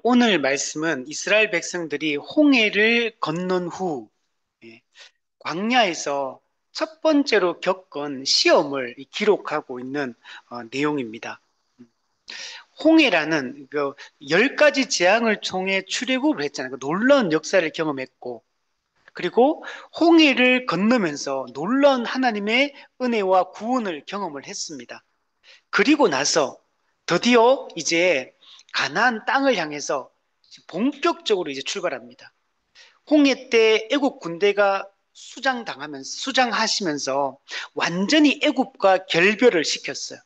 오늘 말씀은 이스라엘 백성들이 홍해를 건넌 후 예, 광야에서 첫 번째로 겪은 시험을 기록하고 있는 내용입니다. 홍해라는 그 10가지 재앙을 통해 출애굽을 했잖아요. 그 놀라운 역사를 경험했고, 그리고 홍해를 건너면서 놀라운 하나님의 은혜와 구원을 경험을 했습니다. 그리고 나서 드디어 이제 가나안 땅을 향해서 본격적으로 이제 출발합니다. 홍해 때 애국 군대가 수장하시면서 완전히 애국과 결별을 시켰어요.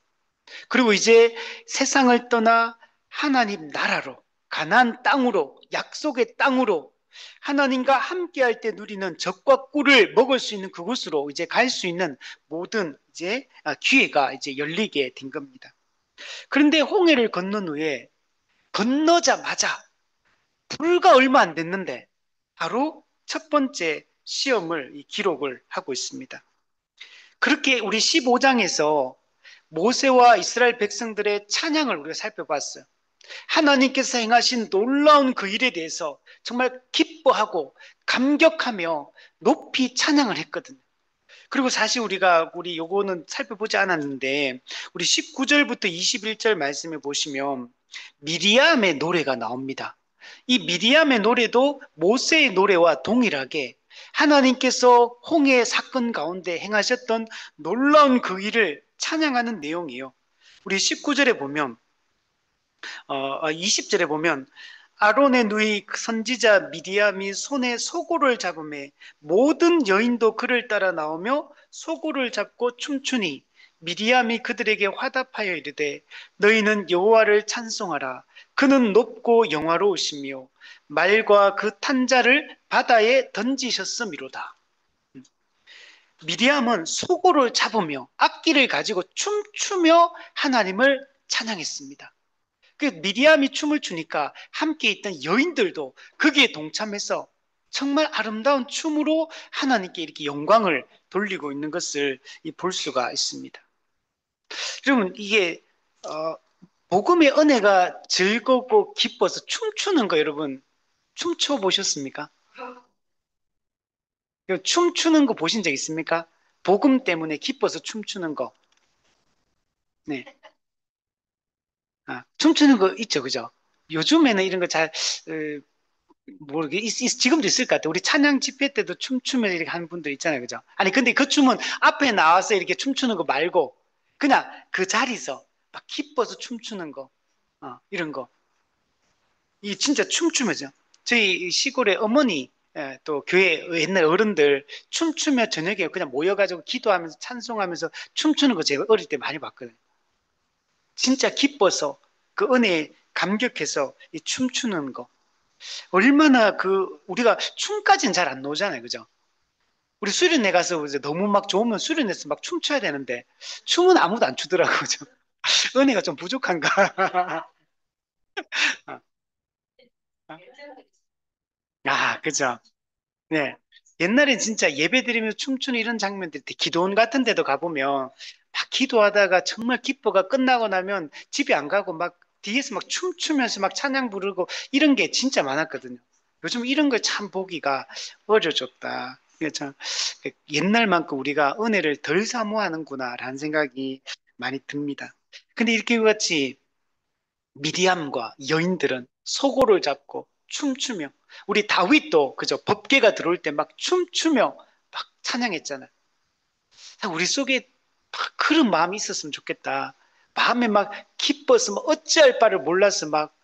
그리고 이제 세상을 떠나 하나님 나라로, 가나안 땅으로, 약속의 땅으로, 하나님과 함께할 때 누리는 젖과 꿀을 먹을 수 있는 그곳으로 이제 갈 수 있는 모든 이제 기회가 이제 열리게 된 겁니다. 그런데 홍해를 건넌 후에 건너자마자 불과 얼마 안 됐는데 바로 첫 번째 시험을 기록을 하고 있습니다. 그렇게 우리 15장에서 모세와 이스라엘 백성들의 찬양을 우리가 살펴봤어요. 하나님께서 행하신 놀라운 그 일에 대해서 정말 기뻐하고 감격하며 높이 찬양을 했거든요. 그리고 사실 우리 요거는 살펴보지 않았는데 우리 19절부터 21절 말씀에 보시면 미리암의 노래가 나옵니다. 이 미리암의 노래도 모세의 노래와 동일하게 하나님께서 홍해 사건 가운데 행하셨던 놀라운 그 일을 찬양하는 내용이에요. 우리 19절에 보면 20절에 보면 아론의 누이 선지자 미디암이 손에 소고를 잡음에 모든 여인도 그를 따라 나오며 소고를 잡고 춤추니 미리암이 그들에게 화답하여 이르되 너희는 여호와를 찬송하라 그는 높고 영화로우시며 말과 그 탄자를 바다에 던지셨음이로다. 미리암은 소고를 잡으며 악기를 가지고 춤추며 하나님을 찬양했습니다. 그 미리암이 춤을 추니까 함께 있던 여인들도 거기에 동참해서 정말 아름다운 춤으로 하나님께 이렇게 영광을 돌리고 있는 것을 볼 수가 있습니다. 여러분 이게 어, 복음의 은혜가 즐겁고 기뻐서 춤추는 거 여러분 춤춰 보셨습니까? 춤추는 거 보신 적 있습니까? 복음 때문에 기뻐서 춤추는 거. 네. 춤추는 거 있죠, 그죠? 요즘에는 이런 거잘 모르게 지금도 있을 것 같아. 우리 찬양 집회 때도 춤추면 이렇게 하는 분들 있잖아요, 그죠? 아니 근데 그 춤은 앞에 나와서 이렇게 춤추는 거 말고 그냥 그 자리에서 막 기뻐서 춤추는 거, 이런 거. 이 진짜 춤추면서 저희 시골에 어머니 또 교회 옛날 어른들 춤추며 저녁에 그냥 모여가지고 기도하면서 찬송하면서 춤추는 거 제가 어릴 때 많이 봤거든요. 진짜 기뻐서 그 은혜에 감격해서 이 춤추는 거. 얼마나 우리가 춤까지는 잘 안 나오잖아요. 그죠? 우리 수련회 가서 이제 너무 막 좋으면 수련회에서 막 춤춰야 되는데, 춤은 아무도 안 추더라고요. 그죠? 은혜가 좀 부족한가? 그죠? 네. 옛날엔 진짜 예배 드리면서 춤추는 이런 장면들, 기도원 같은 데도 가보면, 막 기도하다가 정말 기뻐가 끝나고 나면 집에 안 가고 막 뒤에서 막 춤추면서 막 찬양 부르고 이런 게 진짜 많았거든요. 요즘 이런 걸 참 보기가 어려졌다. 참 옛날만큼 우리가 은혜를 덜 사모하는구나라는 생각이 많이 듭니다. 근데 이렇게 같이 미디암과 여인들은 소고를 잡고 춤추며 우리 다윗도 그저 법궤가 들어올 때 막 춤추며 막 찬양했잖아요. 우리 속에 막 그런 마음이 있었으면 좋겠다. 마음에 막 기뻐서 막 어찌할 바를 몰라서 막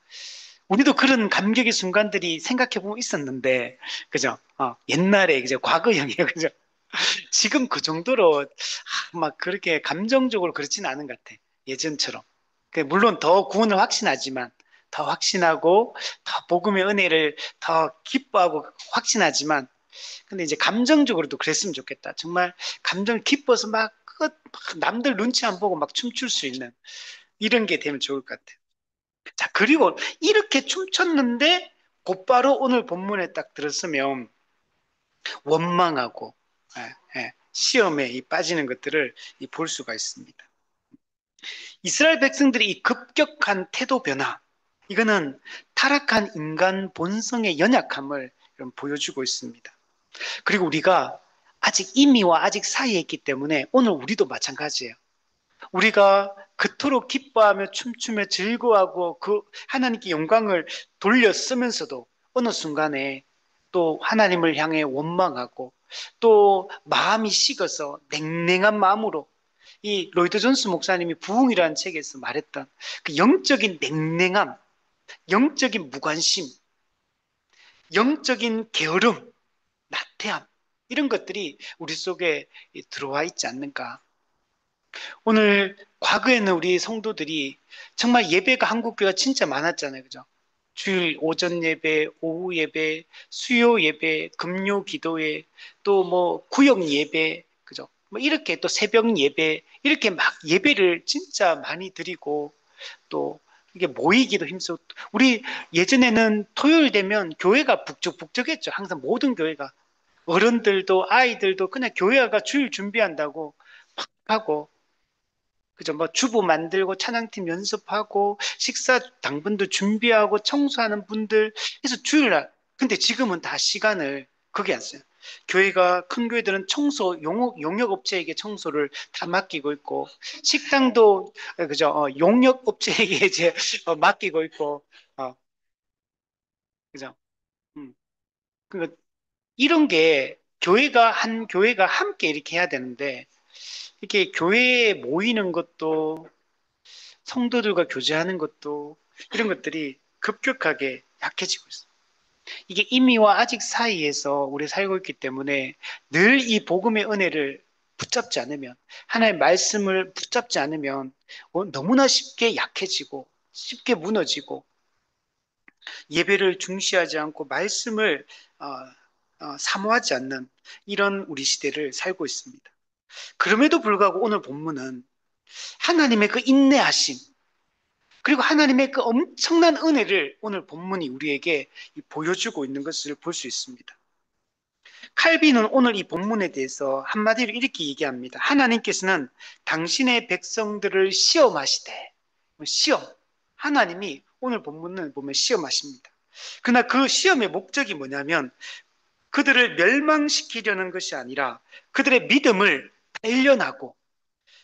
우리도 그런 감격의 순간들이 생각해 보면 있었는데 그죠? 옛날에 이제 과거형이에요. 그죠? 지금 그 정도로 막 그렇게 감정적으로 그렇지는 않은 것 같아. 예전처럼. 물론 더 구원을 확신하지만, 더 확신하고, 더 복음의 은혜를 더 기뻐하고 확신하지만, 근데 이제 감정적으로도 그랬으면 좋겠다. 정말 감정 기뻐서 막 남들 눈치 안 보고 막 춤출 수 있는 이런 게 되면 좋을 것 같아요. 자, 그리고 이렇게 춤췄는데 곧바로 오늘 본문에 딱 들었으면 원망하고, 시험에 빠지는 것들을 볼 수가 있습니다. 이스라엘 백성들이 이 급격한 태도 변화, 이거는 타락한 인간 본성의 연약함을 보여주고 있습니다. 그리고 우리가 아직 이미와 아직 사이에 있기 때문에 오늘 우리도 마찬가지예요. 우리가 그토록 기뻐하며 춤추며 즐거워하고 그 하나님께 영광을 돌려 쓰면서도 어느 순간에 또 하나님을 향해 원망하고 또 마음이 식어서 냉랭한 마음으로 이 로이드 존스 목사님이 부흥이라는 책에서 말했던 그 영적인 냉랭함, 영적인 무관심, 영적인 게으름, 나태함 이런 것들이 우리 속에 들어와 있지 않는가. 오늘 과거에는 우리 성도들이 정말 예배가 한국교회가 진짜 많았잖아요. 그죠? 주일 오전 예배, 오후 예배, 수요 예배, 금요 기도회, 또 뭐 구역 예배, 그죠? 뭐 이렇게 또 새벽 예배, 이렇게 막 예배를 진짜 많이 드리고 또 이게 모이기도 힘들고 우리 예전에는 토요일 되면 교회가 북적북적했죠. 항상 모든 교회가 어른들도 아이들도 그냥 교회가 주일 준비한다고 막 하고 그죠? 뭐 주부 만들고 찬양팀 연습하고 식사 당분도 준비하고 청소하는 분들 해서 주일날 근데 지금은 다 시간을 그게 안 써요. 교회가 큰 교회들은 청소 용역 업체에게 청소를 다 맡기고 있고 식당도 그죠? 용역 업체에게 이제 맡기고 있고 어, 그죠? 음. 그 이런 게 교회가 함께 이렇게 해야 되는데 이렇게 교회에 모이는 것도 성도들과 교제하는 것도 이런 것들이 급격하게 약해지고 있어요. 이게 임의와 아직 사이에서 우리 살고 있기 때문에 늘 이 복음의 은혜를 붙잡지 않으면 하나님의 말씀을 붙잡지 않으면 너무나 쉽게 약해지고 쉽게 무너지고 예배를 중시하지 않고 말씀을 사모하지 않는 이런 우리 시대를 살고 있습니다. 그럼에도 불구하고 오늘 본문은 하나님의 그 인내하심 그리고 하나님의 그 엄청난 은혜를 오늘 본문이 우리에게 보여주고 있는 것을 볼 수 있습니다. 칼빈은 오늘 이 본문에 대해서 한마디로 이렇게 얘기합니다. 하나님께서는 당신의 백성들을 시험하시되, 시험. 하나님이 오늘 본문을 보면 시험하십니다. 그러나 그 시험의 목적이 뭐냐면 그들을 멸망시키려는 것이 아니라 그들의 믿음을 단련하고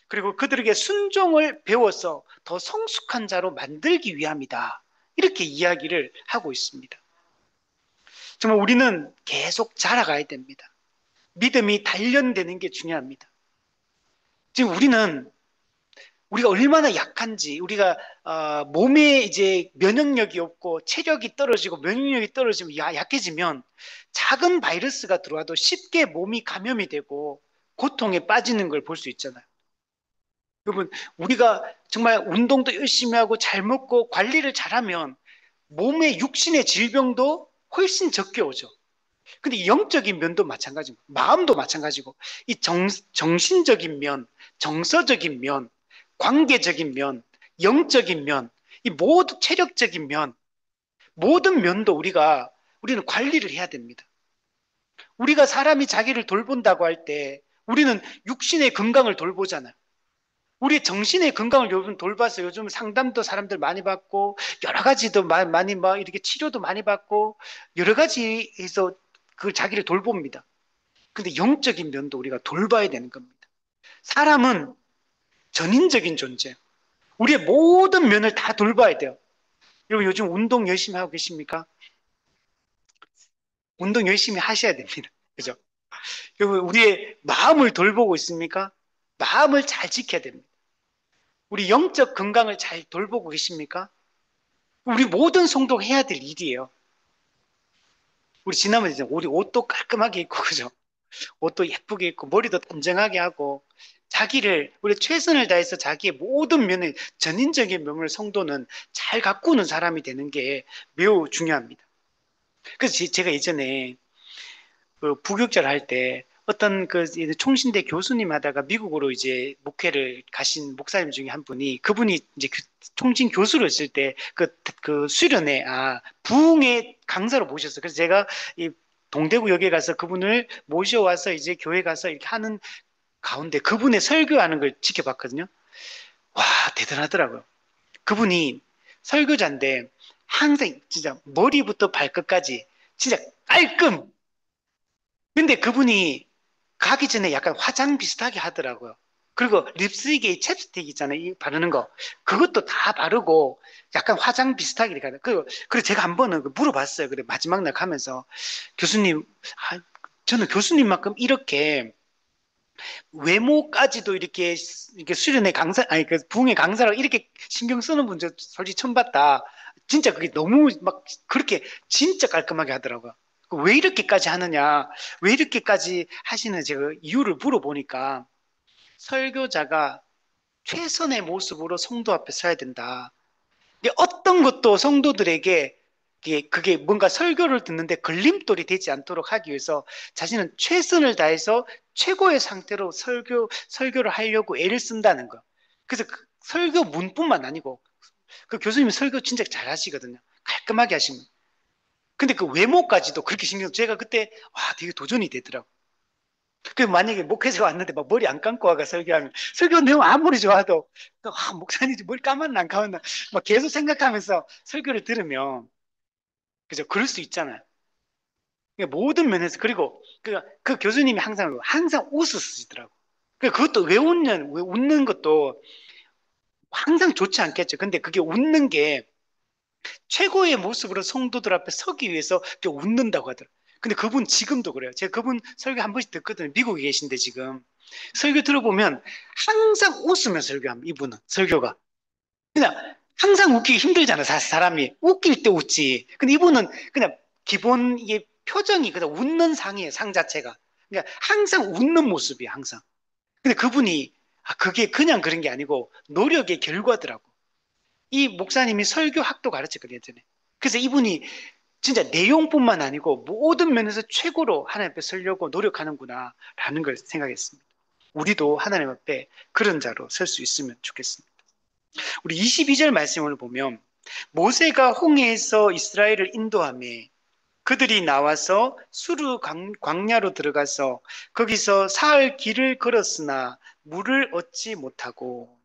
그리고 그들에게 순종을 배워서 더 성숙한 자로 만들기 위함이다. 이렇게 이야기를 하고 있습니다. 정말 우리는 계속 자라가야 됩니다. 믿음이 단련되는 게 중요합니다. 지금 우리가 얼마나 약한지, 우리가 몸에 이제 면역력이 없고 체력이 떨어지고 면역력이 떨어지면 약해지면 작은 바이러스가 들어와도 쉽게 몸이 감염이 되고 고통에 빠지는 걸 볼 수 있잖아요. 여러분, 우리가 정말 운동도 열심히 하고 잘 먹고 관리를 잘하면 몸의 육신의 질병도 훨씬 적게 오죠. 근데 영적인 면도 마찬가지고, 마음도 마찬가지고, 이 정신적인 면, 정서적인 면, 관계적인 면, 영적인 면, 이 모든 체력적인 면, 모든 면도 우리는 관리를 해야 됩니다. 우리가 사람이 자기를 돌본다고 할 때, 우리는 육신의 건강을 돌보잖아요. 우리 정신의 건강을 요즘 돌봐서 요즘 상담도 사람들 많이 받고 여러 가지도 많이 막 이렇게 치료도 많이 받고 여러 가지에서 그 자기를 돌봅니다. 근데 영적인 면도 우리가 돌봐야 되는 겁니다. 사람은 전인적인 존재. 우리의 모든 면을 다 돌봐야 돼요. 여러분 요즘 운동 열심히 하고 계십니까? 운동 열심히 하셔야 됩니다. 그죠? 여러분 우리의 마음을 돌보고 있습니까? 마음을 잘 지켜야 됩니다. 우리 영적 건강을 잘 돌보고 계십니까? 우리 모든 성도가 해야 될 일이에요. 우리 지난번에 우리 옷도 깔끔하게 입고 그죠? 옷도 예쁘게 입고 머리도 단정하게 하고 자기를 우리 최선을 다해서 자기의 모든 면을 전인적인 면을 성도는 잘 가꾸는 사람이 되는 게 매우 중요합니다. 그래서 제가 예전에 그 부교육자를 할 때 어떤 그 총신대 교수님 하다가 미국으로 이제 목회를 가신 목사님 중에 한 분이 그분이 이제 총신 교수로 있을 때 그 수련회 부흥의 강사로 모셨어요. 그래서 제가 이 동대구역에 가서 그분을 모셔와서 이제 교회 가서 이렇게 하는 가운데 그분의 설교하는 걸 지켜봤거든요. 와, 대단하더라고요. 그분이 설교자인데 항상 진짜 머리부터 발끝까지 진짜 깔끔. 근데 그분이 가기 전에 약간 화장 비슷하게 하더라고요. 그리고 립스틱에 챕스틱 있잖아요. 이 바르는 거. 그것도 다 바르고 약간 화장 비슷하게 이렇게 하는. 그리고 제가 한 번은 물어봤어요. 그래, 마지막 날 가면서 교수님, 저는 교수님만큼 이렇게 외모까지도 이렇게 수련회 강사, 아니, 그 부흥회 강사라고 이렇게 신경 쓰는 분 저 솔직히 처음 봤다. 진짜 그게 너무 막 그렇게 진짜 깔끔하게 하더라고요. 왜 이렇게까지 하느냐, 왜 이렇게까지 하시는 제가 이유를 물어보니까 설교자가 최선의 모습으로 성도 앞에 서야 된다. 이게 어떤 것도 성도들에게 그게 뭔가 설교를 듣는데 걸림돌이 되지 않도록 하기 위해서 자신은 최선을 다해서 최고의 상태로 설교를 하려고 애를 쓴다는 거. 그래서 그 설교 문뿐만 아니고 그 교수님이 설교 진짜 잘 하시거든요. 깔끔하게 하시면. 근데 그 외모까지도 그렇게 제가 그때 와 되게 도전이 되더라고. 그 만약에 목회자가 왔는데 막 머리 안 감고 와가 설교하면 설교 내용 아무리 좋아도 또 목사님 머리 감았나 안 감았나 막 계속 생각하면서 설교를 들으면 그죠? 그럴 수 있잖아요. 그러니까 모든 면에서 그리고 그 교수님이 항상 웃으시더라고. 그것도 왜 웃는 것도 항상 좋지 않겠죠. 근데 그게 웃는 게 최고의 모습으로 성도들 앞에 서기 위해서 이렇게 웃는다고 하더라고요. 근데 그분 지금도 그래요. 제가 그분 설교 한 번씩 듣거든요. 미국에 계신데 지금. 설교 들어보면 항상 웃으며 설교합니다. 이분은 설교가. 그냥 항상 웃기기 힘들잖아. 사람이. 웃길 때 웃지. 근데 이분은 그냥 기본 이게 표정이 그냥 웃는 상이에요. 상 자체가. 그러니까 항상 웃는 모습이에요. 항상. 근데 그분이 그게 그냥 그런 게 아니고 노력의 결과더라고. 이 목사님이 설교학도 가르쳤거든요. 예전에. 그래서 이분이 진짜 내용뿐만 아니고 모든 면에서 최고로 하나님 앞에 서려고 노력하는구나 라는 걸 생각했습니다. 우리도 하나님 앞에 그런 자로 설 수 있으면 좋겠습니다. 우리 22절 말씀을 보면 모세가 홍해에서 이스라엘을 인도하며 그들이 나와서 수르 광야로 들어가서 거기서 사흘 길을 걸었으나 물을 얻지 못하고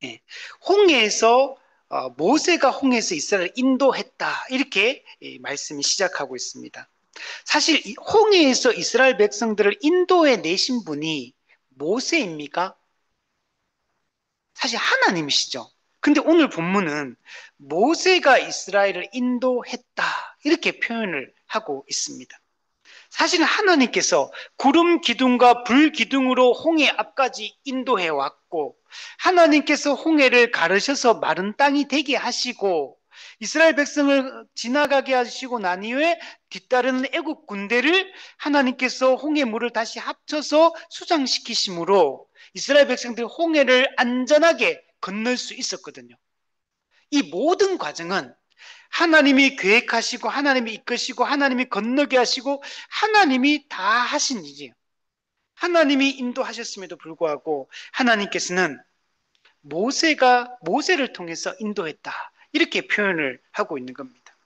예, 홍해에서 모세가 홍해에서 이스라엘을 인도했다 이렇게 말씀이 시작하고 있습니다. 사실 홍해에서 이스라엘 백성들을 인도해 내신 분이 모세입니까? 사실 하나님이시죠. 근데 오늘 본문은 모세가 이스라엘을 인도했다 이렇게 표현을 하고 있습니다. 사실 하나님께서 구름 기둥과 불 기둥으로 홍해 앞까지 인도해 왔고 하나님께서 홍해를 가르셔서 마른 땅이 되게 하시고 이스라엘 백성을 지나가게 하시고 난 이후에 뒤따르는 애국 군대를 하나님께서 홍해 물을 다시 합쳐서 수장시키심으로 이스라엘 백성들이 홍해를 안전하게 건널 수 있었거든요. 이 모든 과정은 하나님이 계획하시고 하나님이 이끄시고 하나님이 건너게 하시고 하나님이 다 하신 일이에요. 하나님이 인도하셨음에도 불구하고 하나님께서는 모세를 통해서 인도했다. 이렇게 표현을 하고 있는 겁니다.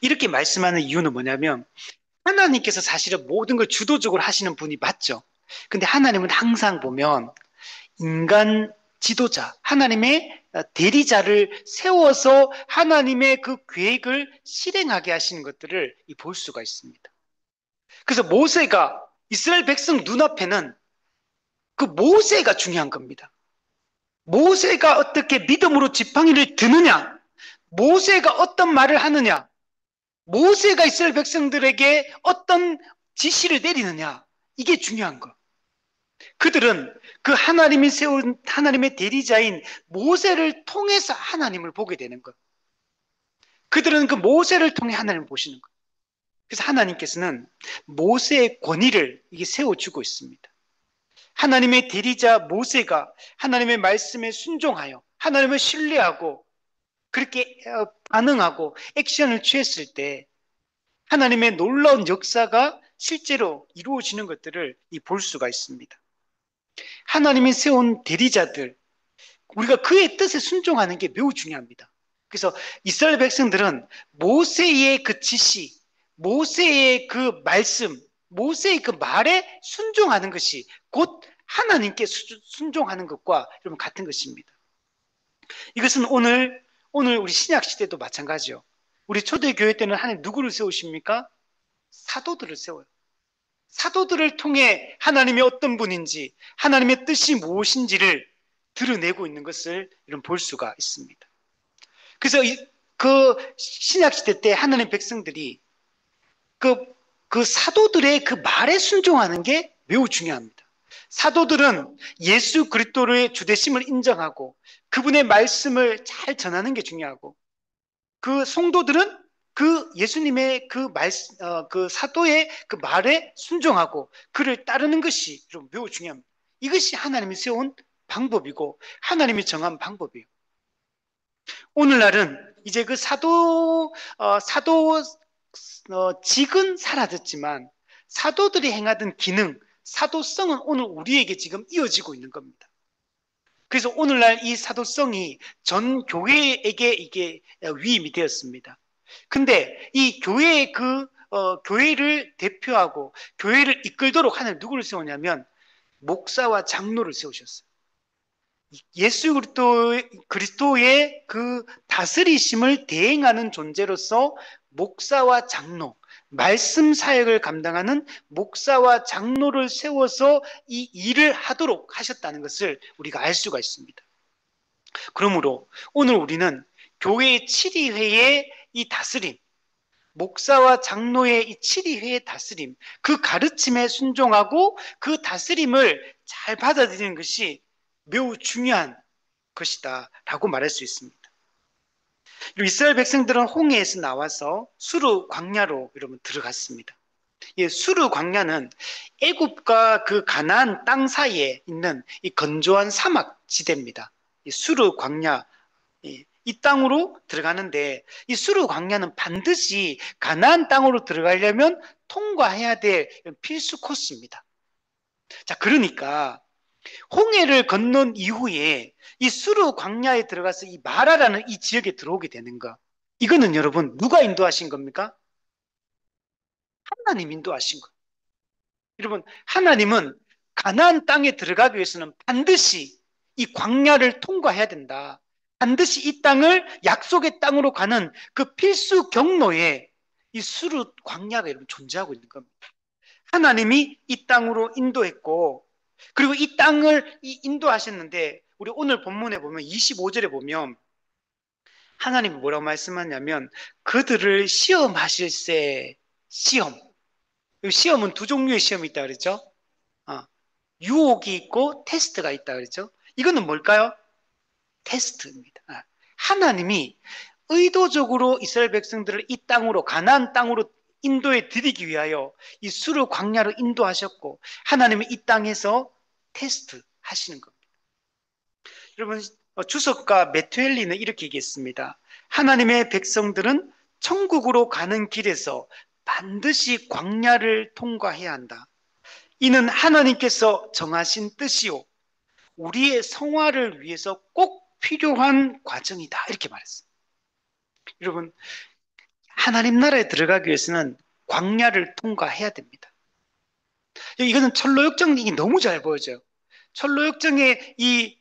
이렇게 말씀하는 이유는 뭐냐면 하나님께서 사실은 모든 걸 주도적으로 하시는 분이 맞죠. 근데 하나님은 항상 보면 인간 지도자, 하나님의 대리자를 세워서 하나님의 그 계획을 실행하게 하시는 것들을 볼 수가 있습니다. 그래서 모세가 이스라엘 백성 눈앞에는 그 모세가 중요한 겁니다. 모세가 어떻게 믿음으로 지팡이를 드느냐, 모세가 어떤 말을 하느냐, 모세가 이스라엘 백성들에게 어떤 지시를 내리느냐, 이게 중요한 거. 그들은 그 하나님이 세운 하나님의 대리자인 모세를 통해서 하나님을 보게 되는 것. 그들은 그 모세를 통해 하나님을 보시는 것. 그래서 하나님께서는 모세의 권위를 이게 세워주고 있습니다. 하나님의 대리자 모세가 하나님의 말씀에 순종하여 하나님을 신뢰하고 그렇게 반응하고 액션을 취했을 때 하나님의 놀라운 역사가 실제로 이루어지는 것들을 볼 수가 있습니다. 하나님이 세운 대리자들, 우리가 그의 뜻에 순종하는 게 매우 중요합니다. 그래서 이스라엘 백성들은 모세의 그 지시, 모세의 그 말씀, 모세의 그 말에 순종하는 것이 곧 하나님께 순종하는 것과 여러분 같은 것입니다. 이것은 오늘 오늘 우리 신약 시대도 마찬가지요. 우리 초대교회 때는 하나님 누구를 세우십니까? 사도들을 세워요. 사도들을 통해 하나님이 어떤 분인지, 하나님의 뜻이 무엇인지를 드러내고 있는 것을 이런 볼 수가 있습니다. 그래서 그 신약 시대 때 하나님 백성들이 그, 그 사도들의 그 말에 순종하는 게 매우 중요합니다. 사도들은 예수 그리스도의 주되심을 인정하고 그분의 말씀을 잘 전하는 게 중요하고, 그 성도들은 그 예수님의 그 사도의 그 말에 순종하고 그를 따르는 것이 매우 중요합니다. 이것이 하나님이 세운 방법이고 하나님이 정한 방법이에요. 오늘날은 이제 그 직은 사라졌지만 사도들이 행하던 기능, 사도성은 오늘 우리에게 지금 이어지고 있는 겁니다. 그래서 오늘날 이 사도성이 전 교회에게 이게 위임이 되었습니다. 근데 이 교회의 교회를 대표하고 교회를 이끌도록 하나님 누구를 세우냐면 목사와 장로를 세우셨어요. 예수 그리스도의 그 다스리심을 대행하는 존재로서 목사와 장로, 말씀 사역을 감당하는 목사와 장로를 세워서 이 일을 하도록 하셨다는 것을 우리가 알 수가 있습니다. 그러므로 오늘 우리는 교회의 7위회의 이 다스림, 목사와 장로의 이 7위회의 다스림, 그 가르침에 순종하고 그 다스림을 잘 받아들이는 것이 매우 중요한 것이다 라고 말할 수 있습니다. 이스라엘 백성들은 홍해에서 나와서 수르 광야로 여러분 들어갔습니다. 수르 광야는 애굽과 그 가나안 땅 사이에 있는 이 건조한 사막 지대입니다. 수르 광야, 이 땅으로 들어가는데 이 수르 광야는 반드시 가나안 땅으로 들어가려면 통과해야 될 필수 코스입니다. 자, 그러니까 홍해를 건넌 이후에 이 수르 광야에 들어가서 이 마라라는 이 지역에 들어오게 되는 거, 이거는 여러분 누가 인도하신 겁니까? 하나님 인도하신 거. 여러분, 하나님은 가나안 땅에 들어가기 위해서는 반드시 이 광야를 통과해야 된다. 반드시 이 땅을 약속의 땅으로 가는 그 필수 경로에 이 수르 광야가 여러분 존재하고 있는 겁니다. 하나님이 이 땅으로 인도했고, 그리고 이 땅을 인도하셨는데, 우리 오늘 본문에 보면 25절에 보면 하나님이 뭐라고 말씀하냐면 그들을 시험하실세. 시험은 두 종류의 시험이 있다 그랬죠. 유혹이 있고 테스트가 있다 그랬죠. 이거는 뭘까요? 테스트입니다. 하나님이 의도적으로 이스라엘 백성들을 이 땅으로, 가나안 땅으로 인도해 드리기 위하여 이 수르 광야로 인도하셨고, 하나님이 이 땅에서 테스트 하시는 겁니다. 여러분, 주석가 메투엘리는 이렇게 얘기했습니다. 하나님의 백성들은 천국으로 가는 길에서 반드시 광야를 통과해야 한다. 이는 하나님께서 정하신 뜻이요, 우리의 성화를 위해서 꼭 필요한 과정이다. 이렇게 말했습니다. 여러분, 하나님 나라에 들어가기 위해서는 광야를 통과해야 됩니다. 이거는 철로역정이 너무 잘 보여져요. 철로역정의 이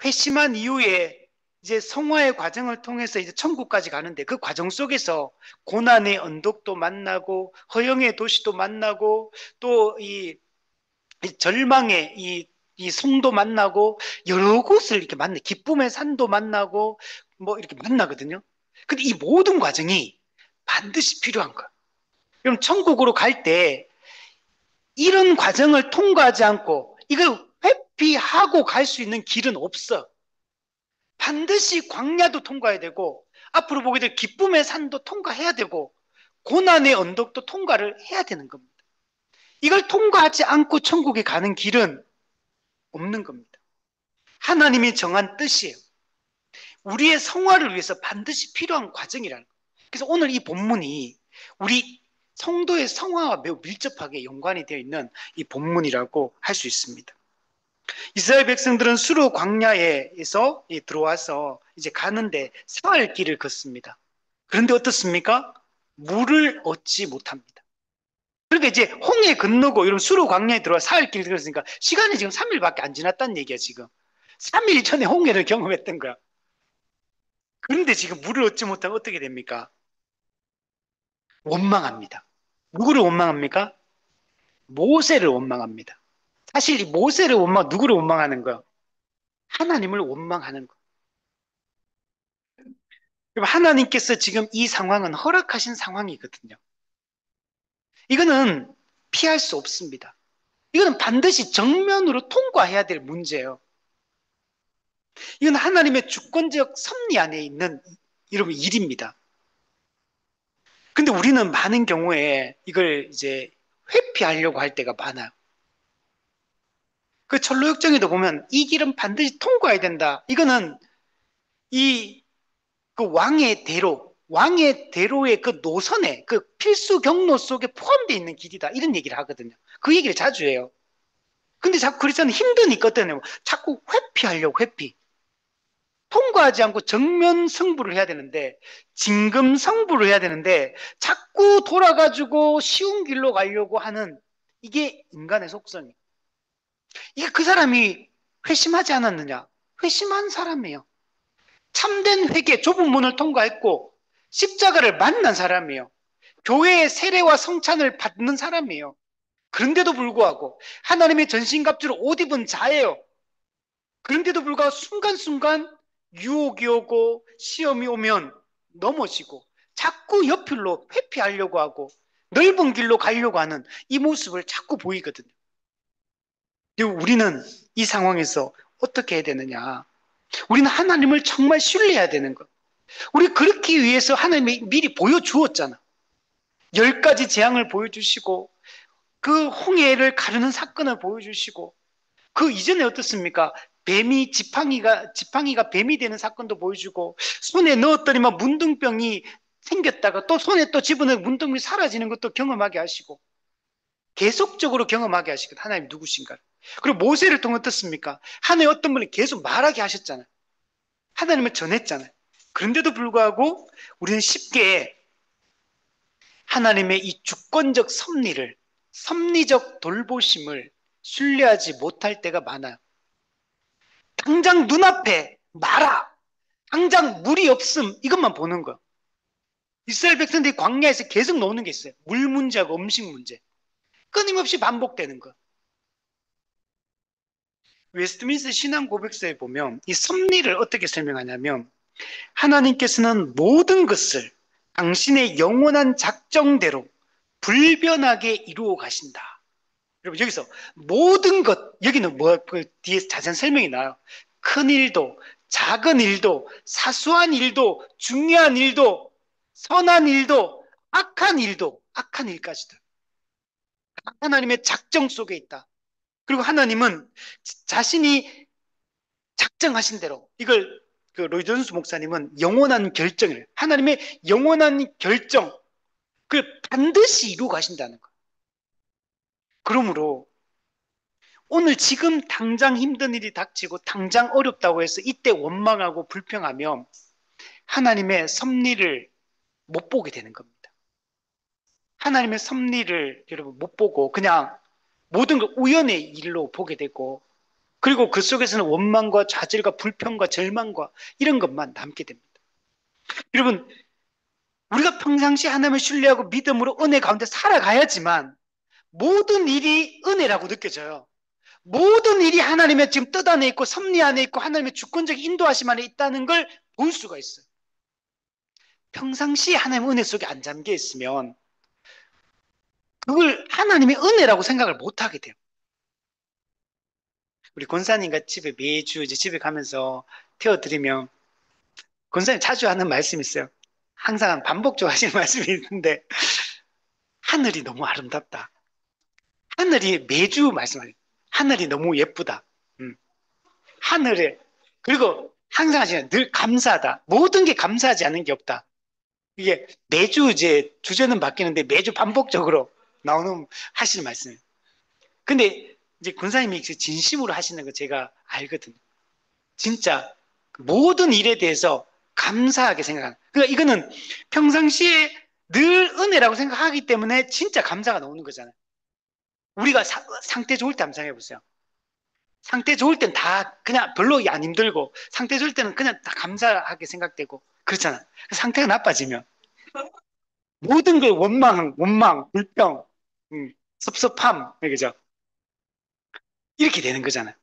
회심한 이후에 이제 성화의 과정을 통해서 이제 천국까지 가는데, 그 과정 속에서 고난의 언덕도 만나고 허영의 도시도 만나고 또 이 절망의 이 성도 만나고 여러 곳을 이렇게 만나, 기쁨의 산도 만나고 뭐 이렇게 만나거든요. 근데 이 모든 과정이 반드시 필요한 거예요. 그럼 천국으로 갈 때 이런 과정을 통과하지 않고 이걸 회피하고 갈 수 있는 길은 없어. 반드시 광야도 통과해야 되고 앞으로 보게 될 기쁨의 산도 통과해야 되고 고난의 언덕도 통과를 해야 되는 겁니다. 이걸 통과하지 않고 천국에 가는 길은 없는 겁니다. 하나님이 정한 뜻이에요. 우리의 성화를 위해서 반드시 필요한 과정이라는 거예요. 그래서 오늘 이 본문이 우리 성도의 성화와 매우 밀접하게 연관이 되어 있는 이 본문이라고 할 수 있습니다. 이스라엘 백성들은 수르 광야에서 들어와서 이제 가는데 사흘 길을 걷습니다. 그런데 어떻습니까? 물을 얻지 못합니다. 그러니까 이제 홍해 건너고 여러분 수르 광야에 들어와 사흘 길을 걸었으니까 시간이 지금 3일밖에 안 지났다는 얘기야. 지금 3일 전에 홍해를 경험했던 거야. 그런데 지금 물을 얻지 못하면 어떻게 됩니까? 원망합니다. 누구를 원망합니까? 모세를 원망합니다. 사실 이 모세를 누구를 원망하는 거예요? 하나님을 원망하는 거예요. 그럼 하나님께서 지금 이 상황은 허락하신 상황이거든요. 이거는 피할 수 없습니다. 이거는 반드시 정면으로 통과해야 될 문제예요. 이건 하나님의 주권적 섭리 안에 있는 여러분 일입니다. 근데 우리는 많은 경우에 이걸 이제 회피하려고 할 때가 많아요. 그 철로역정에도 보면 이 길은 반드시 통과해야 된다. 이거는 이 그 왕의 대로의 그 노선에 그 필수 경로 속에 포함되어 있는 길이다. 이런 얘기를 하거든요. 그 얘기를 자주 해요. 근데 자꾸 크리스천은 힘드니까 어떠냐면 자꾸 회피하려고 회피. 통과하지 않고 정면 승부를 해야 되는데 진금 승부를 해야 되는데 자꾸 돌아가지고 쉬운 길로 가려고 하는 이게 인간의 속성이에요. 이게 그 사람이 회심하지 않았느냐? 회심한 사람이에요. 참된 회개 좁은 문을 통과했고 십자가를 만난 사람이에요. 교회의 세례와 성찬을 받는 사람이에요. 그런데도 불구하고 하나님의 전신갑주로 옷 입은 자예요. 그런데도 불구하고 순간순간 유혹이 오고 시험이 오면 넘어지고 자꾸 옆길로 회피하려고 하고 넓은 길로 가려고 하는 이 모습을 자꾸 보이거든요. 우리는 이 상황에서 어떻게 해야 되느냐? 우리는 하나님을 정말 신뢰해야 되는 것. 우리 그렇기 위해서 하나님이 미리 보여주었잖아. 10가지 재앙을 보여주시고 그 홍해를 가르는 사건을 보여주시고 그 이전에 어떻습니까? 지팡이가 뱀이 되는 사건도 보여주고 손에 넣었더니만 문둥병이 생겼다가 또 손에 또 집어넣어 문둥병이 사라지는 것도 경험하게 하시고 계속적으로 경험하게 하시거든. 하나님 누구신가? 그리고 모세를 통해 어떻습니까? 하나님 어떤 분이 계속 말하게 하셨잖아요. 하나님을 전했잖아요. 그런데도 불구하고 우리는 쉽게 하나님의 이 주권적 섭리적 돌보심을 신뢰하지 못할 때가 많아요. 당장 눈앞에 마라, 당장 물이 없음 이것만 보는 거. 이스라엘 백성들이 광야에서 계속 노는 게 있어요. 물 문제하고 음식 문제. 끊임없이 반복되는 거. 웨스트민스터 신앙 고백서에 보면 이 섭리를 어떻게 설명하냐면 하나님께서는 모든 것을 당신의 영원한 작정대로 불변하게 이루어 가신다. 여러분 여기서 모든 것 여기는 그 뒤에 자세한 설명이 나와요. 큰 일도 작은 일도 사소한 일도 중요한 일도 선한 일도 악한 일까지도 하나님의 작정 속에 있다. 그리고 하나님은 자신이 작정하신 대로 이걸 그 로이 존스 목사님은 영원한 결정을 하나님의 영원한 결정 그걸 반드시 이루어 가신다는 거. 그러므로 오늘 지금 당장 힘든 일이 닥치고 당장 어렵다고 해서 이때 원망하고 불평하면 하나님의 섭리를 못 보게 되는 겁니다. 하나님의 섭리를 여러분 못 보고 그냥 모든 걸 우연의 일로 보게 되고 그리고 그 속에서는 원망과 좌절과 불평과 절망과 이런 것만 남게 됩니다. 여러분 우리가 평상시 하나님을 신뢰하고 믿음으로 은혜 가운데 살아가야지만 모든 일이 은혜라고 느껴져요. 모든 일이 하나님의 지금 뜻 안에 있고 섭리 안에 있고 하나님의 주권적 인도하심 안에 있다는 걸 볼 수가 있어요. 평상시 하나님의 은혜 속에 안 잠겨 있으면 그걸 하나님의 은혜라고 생각을 못 하게 돼요. 우리 권사님과 집에 매주 이제 집에 가면서 태워드리면 권사님 자주 하는 말씀이 있어요. 항상 반복적으로 하시는 말씀이 있는데 하늘이 너무 아름답다. 하늘이 매주 말씀하세요. 하늘이 너무 예쁘다. 음. 하늘에 그리고 항상 하시는 늘 감사하다. 모든 게 감사하지 않은 게 없다. 이게 매주 이제 주제는 바뀌는데 매주 반복적으로 나오는 하시는 말씀이에요. 근데 이제 군사님이 진심으로 하시는 거 제가 알거든요. 진짜 모든 일에 대해서 감사하게 생각하는. 그러니까 이거는 평상시에 늘 은혜라고 생각하기 때문에 진짜 감사가 나오는 거잖아요. 우리가 상태 좋을 때 한번 생각해 보세요. 상태 좋을 땐 다 그냥 별로 안 힘들고 상태 좋을 때는 그냥 다 감사하게 생각되고 그렇잖아. 그 상태가 나빠지면 모든 걸 원망, 불평, 섭섭함, 그죠? 이렇게 되는 거잖아요.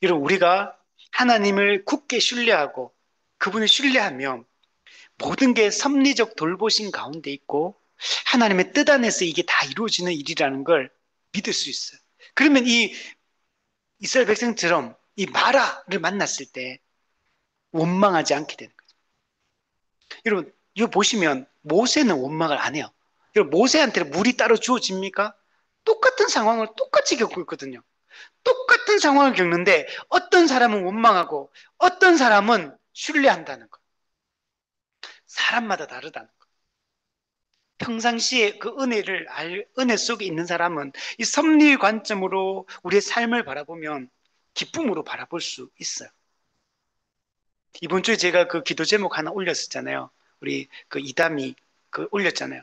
여러분, 우리가 하나님을 굳게 신뢰하고 그분을 신뢰하면 모든 게 섭리적 돌보심 가운데 있고 하나님의 뜻 안에서 이게 다 이루어지는 일이라는 걸 믿을 수 있어요. 그러면 이 이스라엘 백성처럼 이 마라를 만났을 때 원망하지 않게 되는 거예요. 여러분, 이거 보시면 모세는 원망을 안 해요. 여러분, 모세한테 물이 따로 주어집니까? 똑같은 상황을 똑같이 겪고 있거든요. 똑같은 상황을 겪는데 어떤 사람은 원망하고 어떤 사람은 신뢰한다는 거. 사람마다 다르다는 거. 평상시에 그 은혜 속에 있는 사람은 이 섭리 관점으로 우리의 삶을 바라보면 기쁨으로 바라볼 수 있어요. 이번 주에 제가 그 기도 제목 하나 올렸었잖아요. 우리 그 이담이 그 올렸잖아요.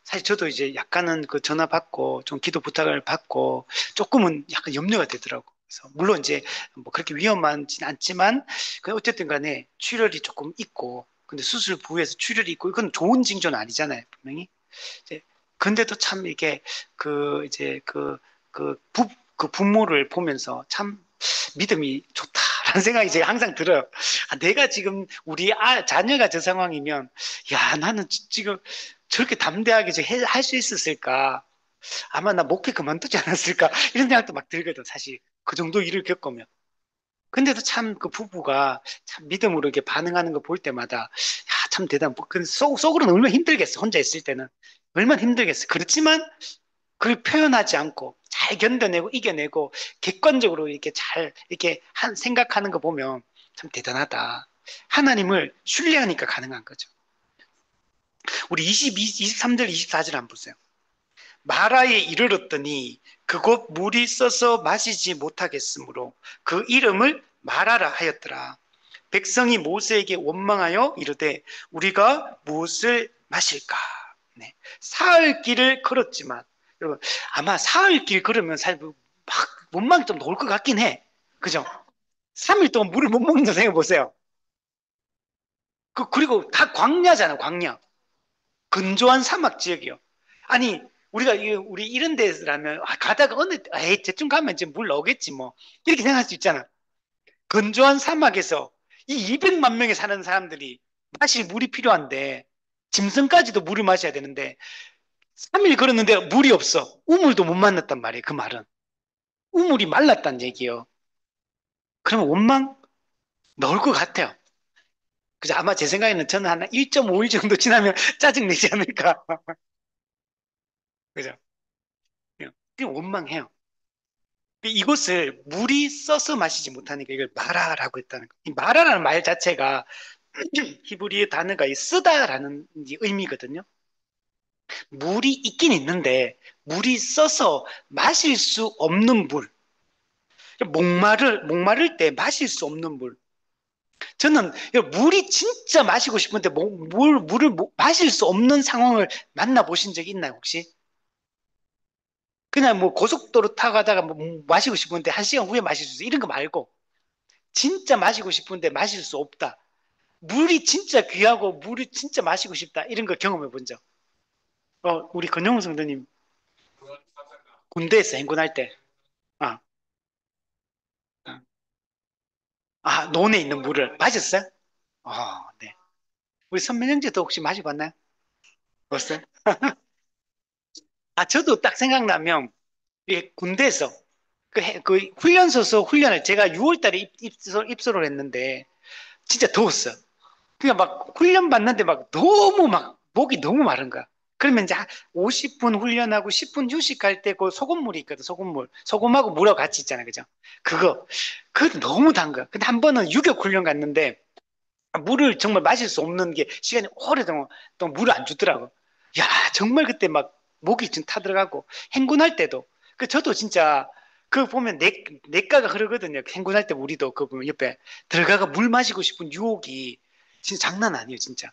사실 저도 이제 약간은 그 전화 받고 좀 기도 부탁을 받고 조금은 약간 염려가 되더라고. 그래서 물론 이제 뭐 그렇게 위험하진 않지만 그 어쨌든 간에 출혈이 조금 있고 근데 수술 부위에서 출혈이 있고 이건 좋은 징조는 아니잖아요. 분명히. 이제 근데도 참 이게 그 이제 그 부모를 보면서 참 믿음이 좋다라는 생각이 제가 항상 들어요. 아, 내가 지금 우리 자녀가 저 상황이면 야 나는 지금 저렇게 담대하게 할 수 있었을까? 아마 나 목회 그만두지 않았을까? 이런 생각도 막 들거든, 사실. 그 정도 일을 겪으면. 근데도 참 그 부부가 참 믿음으로 이렇게 반응하는 거 볼 때마다, 야, 참 대단. 근데 속으로는 얼마나 힘들겠어, 혼자 있을 때는. 얼마나 힘들겠어. 그렇지만 그걸 표현하지 않고 잘 견뎌내고 이겨내고 객관적으로 이렇게 잘 이렇게 생각하는 거 보면 참 대단하다. 하나님을 신뢰하니까 가능한 거죠. 우리 23절, 24절 한번 보세요. 마라에 이르렀더니 그곳 물이 써서 마시지 못하겠으므로 그 이름을 마라라 하였더라. 백성이 모세에게 원망하여 이르되 우리가 무엇을 마실까? 네. 사흘 길을 걸었지만 여러분 아마 사흘 길 걸으면 사실 막 원망이 좀 놓을 것 같긴 해. 그죠? 3일 동안 물을 못 먹는다 생각해 보세요. 그리고 다 광야잖아, 광야. 건조한 사막 지역이요. 아니, 우리 이런 데라면, 가다가 에이, 대충 가면 이제 물 나오겠지, 뭐. 이렇게 생각할 수 있잖아. 건조한 사막에서 이 200만 명이 사는 사람들이 마실 물이 필요한데, 짐승까지도 물을 마셔야 되는데, 3일 걸었는데 물이 없어. 우물도 못 만났단 말이에요, 그 말은. 우물이 말랐단 얘기예요. 그러면 원망 넣을 것 같아요. 그죠? 아마 제 생각에는 저는 한 1.5일 정도 지나면 짜증내지 않을까. 그죠? 그냥 원망해요. 이것을 물이 써서 마시지 못하니까 이걸 마라라고 했다는 거. 이 마라라는 말 자체가 히브리 단어가 이 쓰다라는 의미거든요. 물이 있긴 있는데 물이 써서 마실 수 없는 물. 목마를 때 마실 수 없는 물. 저는 물이 진짜 마시고 싶은데 물을 마실 수 없는 상황을 만나보신 적 있나요, 혹시? 그냥 뭐 고속도로 타고 가다가 뭐 마시고 싶은데 1시간 후에 마실 수 있어. 이런 거 말고 진짜 마시고 싶은데 마실 수 없다. 물이 진짜 귀하고 물이 진짜 마시고 싶다. 이런 거 경험해 본 적. 우리 권영훈 성도님 군대에서 행군할 때. 아, 논에 있는 물을 마셨어요? 네. 우리 선배형제도 혹시 마셔봤나요? 없어요? 저도 딱 생각나면 군대에서 그 훈련소서 훈련을 제가 6월 달에 입소를 했는데 진짜 더웠어요. 그냥 막 훈련 받는데 막 너무 막 목이 너무 마른 거야. 그러면 이제 50분 훈련하고 10분 휴식할 때 그 소금물이 있거든, 소금물. 소금하고 물하고 같이 있잖아, 그죠? 그거 너무 단 거야. 근데 한 번은 유격 훈련 갔는데 물을 정말 마실 수 없는 게 시간이 오래동안 또 물을 안 주더라고. 야, 정말 그때 막 목이 좀 타들어가고 행군할 때도 저도 진짜 그 보면 내과가 흐르거든요. 행군할 때 우리도 그 보면 옆에 들어가가 물 마시고 싶은 유혹이 진짜 장난 아니에요, 진짜.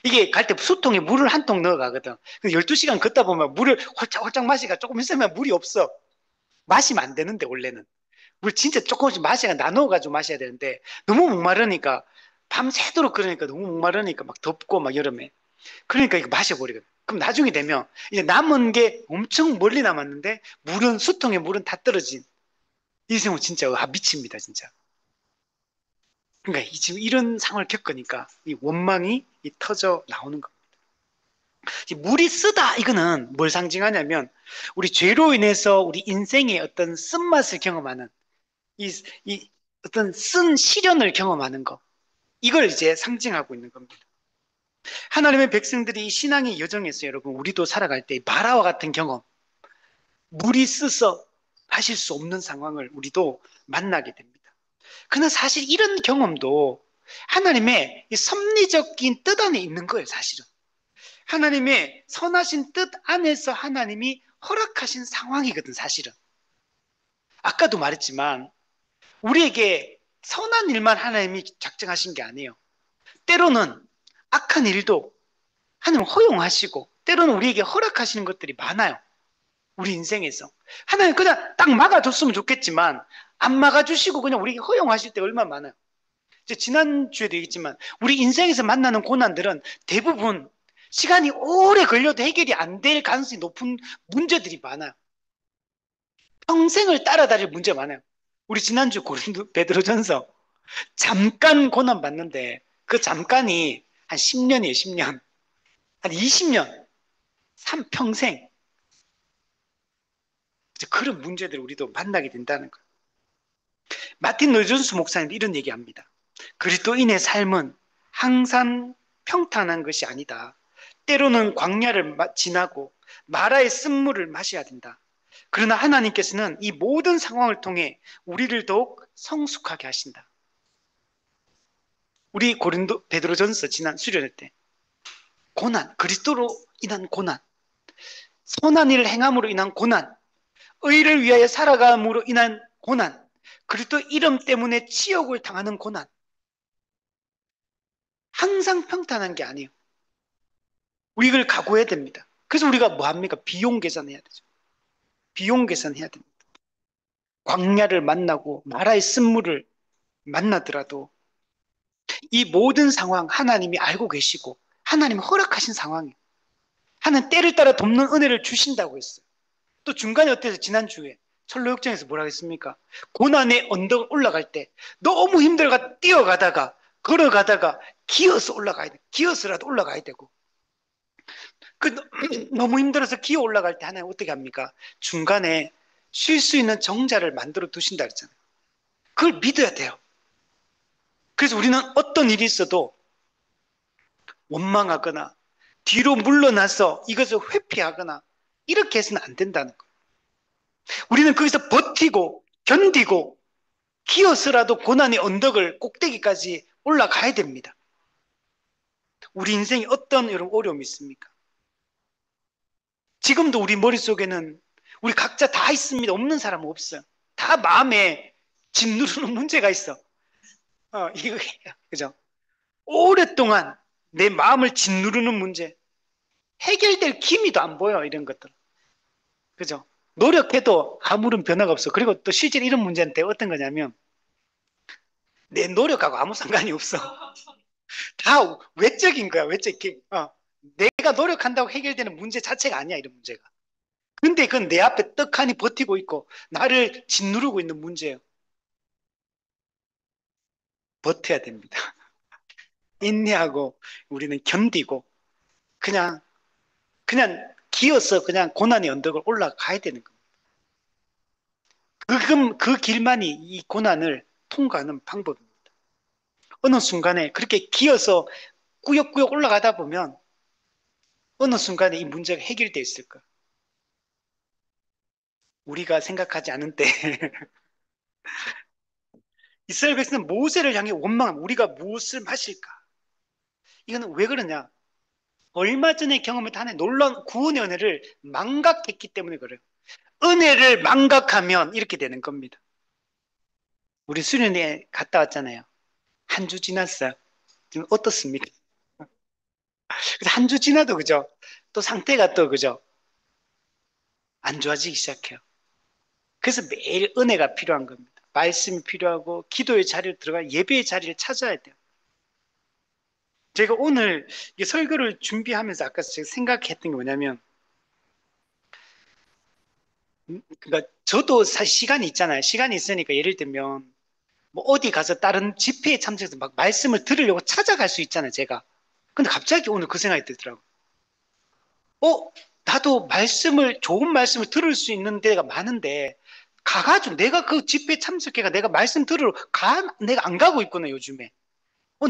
이게 갈 때 수통에 물을 한 통 넣어 가거든. 12시간 걷다 보면 물을 홀짝홀짝 마시가 조금 있으면 물이 없어. 마시면 안 되는데, 원래는. 물 진짜 조금씩 마시가 나눠가지고 마셔야 되는데, 너무 목마르니까 밤새도록 그러니까 너무 목마르니까 막 덥고 막 여름에. 그러니까 이거 마셔버리거든. 그럼 나중에 되면 이제 남은 게 엄청 멀리 남았는데 물은 수통에 물은 다 떨어진 이 생은 진짜 미칩니다 진짜. 그러니까 지금 이런 상황을 겪으니까 이 원망이 터져 나오는 거. 물이 쓰다 이거는 뭘 상징하냐면 우리 죄로 인해서 우리 인생의 어떤 쓴맛을 경험하는 이, 이 어떤 쓴 시련을 경험하는 거 이걸 이제 상징하고 있는 겁니다. 하나님의 백성들이 이 신앙의 여정에서 여러분 우리도 살아갈 때 바라와 같은 경험 물이 쓰서 하실 수 없는 상황을 우리도 만나게 됩니다. 그러나 사실 이런 경험도 하나님의 이 섭리적인 뜻 안에 있는 거예요, 사실은. 하나님의 선하신 뜻 안에서 하나님이 허락하신 상황이거든, 사실은. 아까도 말했지만, 우리에게 선한 일만 하나님이 작정하신 게 아니에요. 때로는 악한 일도 하나님 허용하시고, 때로는 우리에게 허락하시는 것들이 많아요. 우리 인생에서. 하나님 그냥 딱 막아줬으면 좋겠지만, 안 막아주시고 그냥 우리에게 허용하실 때가 얼마나 많아요. 이제 지난주에도 얘기했지만, 우리 인생에서 만나는 고난들은 대부분 시간이 오래 걸려도 해결이 안 될 가능성이 높은 문제들이 많아요. 평생을 따라다닐 문제가 많아요. 우리 지난주 고린도 베드로전서 잠깐 고난 받는데 그 잠깐이 한 10년이에요, 10년. 한 20년, 삼평생. 그런 문제들을 우리도 만나게 된다는 거예요. 마틴 노이존스 목사님도 이런 얘기합니다. 그리스도인의 삶은 항상 평탄한 것이 아니다. 때로는 광야를 지나고 마라의 쓴물을 마셔야 된다. 그러나 하나님께서는 이 모든 상황을 통해 우리를 더욱 성숙하게 하신다. 우리 고린도 베드로전서 지난 수련회 때 고난, 그리스도로 인한 고난, 선한 일을 행함으로 인한 고난, 의를 위하여 살아감으로 인한 고난, 그리스도 이름 때문에 치욕을 당하는 고난, 항상 평탄한 게 아니에요. 우리 이걸 각오해야 됩니다. 그래서 우리가 뭐 합니까? 비용 계산해야 되죠. 비용 계산해야 됩니다. 광야를 만나고 마라의 쓴물을 만나더라도 이 모든 상황 하나님이 알고 계시고 하나님 허락하신 상황이에요. 하나님 때를 따라 돕는 은혜를 주신다고 했어요. 또 중간에 어때서 지난주에 철로역정에서 뭐라 했습니까? 고난의 언덕을 올라갈 때 너무 힘들어가 뛰어가다가 걸어가다가 기어서 올라가야 돼. 기어서라도 올라가야 되고 그 너무 힘들어서 기어 올라갈 때 하나님 어떻게 합니까? 중간에 쉴 수 있는 정자를 만들어 두신다 그랬잖아요. 그걸 믿어야 돼요. 그래서 우리는 어떤 일이 있어도 원망하거나 뒤로 물러나서 이것을 회피하거나 이렇게 해서는 안 된다는 거예요. 우리는 거기서 버티고 견디고 기어서라도 고난의 언덕을 꼭대기까지 올라가야 됩니다. 우리 인생에 어떤 이런 어려움이 있습니까? 지금도 우리 머릿속에는 우리 각자 다 있습니다. 없는 사람은 없어요. 다 마음에 짓누르는 문제가 있어. 이거, 그죠? 오랫동안 내 마음을 짓누르는 문제. 해결될 기미도 안 보여, 이런 것들. 그죠? 노력해도 아무런 변화가 없어. 그리고 또 실제로 이런 문제인데 어떤 거냐면, 내 노력하고 아무 상관이 없어. 다 외적인 거야, 외적. 내가 노력한다고 해결되는 문제 자체가 아니야, 이런 문제가. 근데 그건 내 앞에 떡하니 버티고 있고, 나를 짓누르고 있는 문제예요. 버텨야 됩니다. 인내하고, 우리는 견디고, 그냥, 그냥 기어서 그냥 고난의 언덕을 올라가야 되는 겁니다. 그 길만이 이 고난을 통과하는 방법입니다. 어느 순간에 그렇게 기어서 꾸역꾸역 올라가다 보면 어느 순간에 이 문제가 해결되어 있을까? 우리가 생각하지 않은 때 이스라엘 백성은 모세를 향해 원망함. 우리가 무엇을 마실까? 이거는 왜 그러냐? 얼마 전에 경험했던 하나의 놀라운 구원의 은혜를 망각했기 때문에 그래요. 은혜를 망각하면 이렇게 되는 겁니다. 우리 수련회 갔다 왔잖아요. 한 주 지났어요. 지금 어떻습니까? 그래서 한 주 지나도 그죠? 또 상태가 또 그죠? 안 좋아지기 시작해요. 그래서 매일 은혜가 필요한 겁니다. 말씀이 필요하고 기도의 자리를 들어가 예배의 자리를 찾아야 돼요. 제가 오늘 이 설교를 준비하면서 아까 제가 생각했던 게 뭐냐면, 그러니까 저도 사실 시간이 있잖아요. 시간이 있으니까 예를 들면 뭐 어디 가서 다른 집회에 참석해서 막 말씀을 들으려고 찾아갈 수 있잖아요, 제가. 근데 갑자기 오늘 그 생각이 들더라고요. 어, 나도 좋은 말씀을 들을 수 있는 데가 많은데, 가가지고 내가 그 집회에 참석해가 내가 말씀 들으러 내가 안 가고 있구나, 요즘에.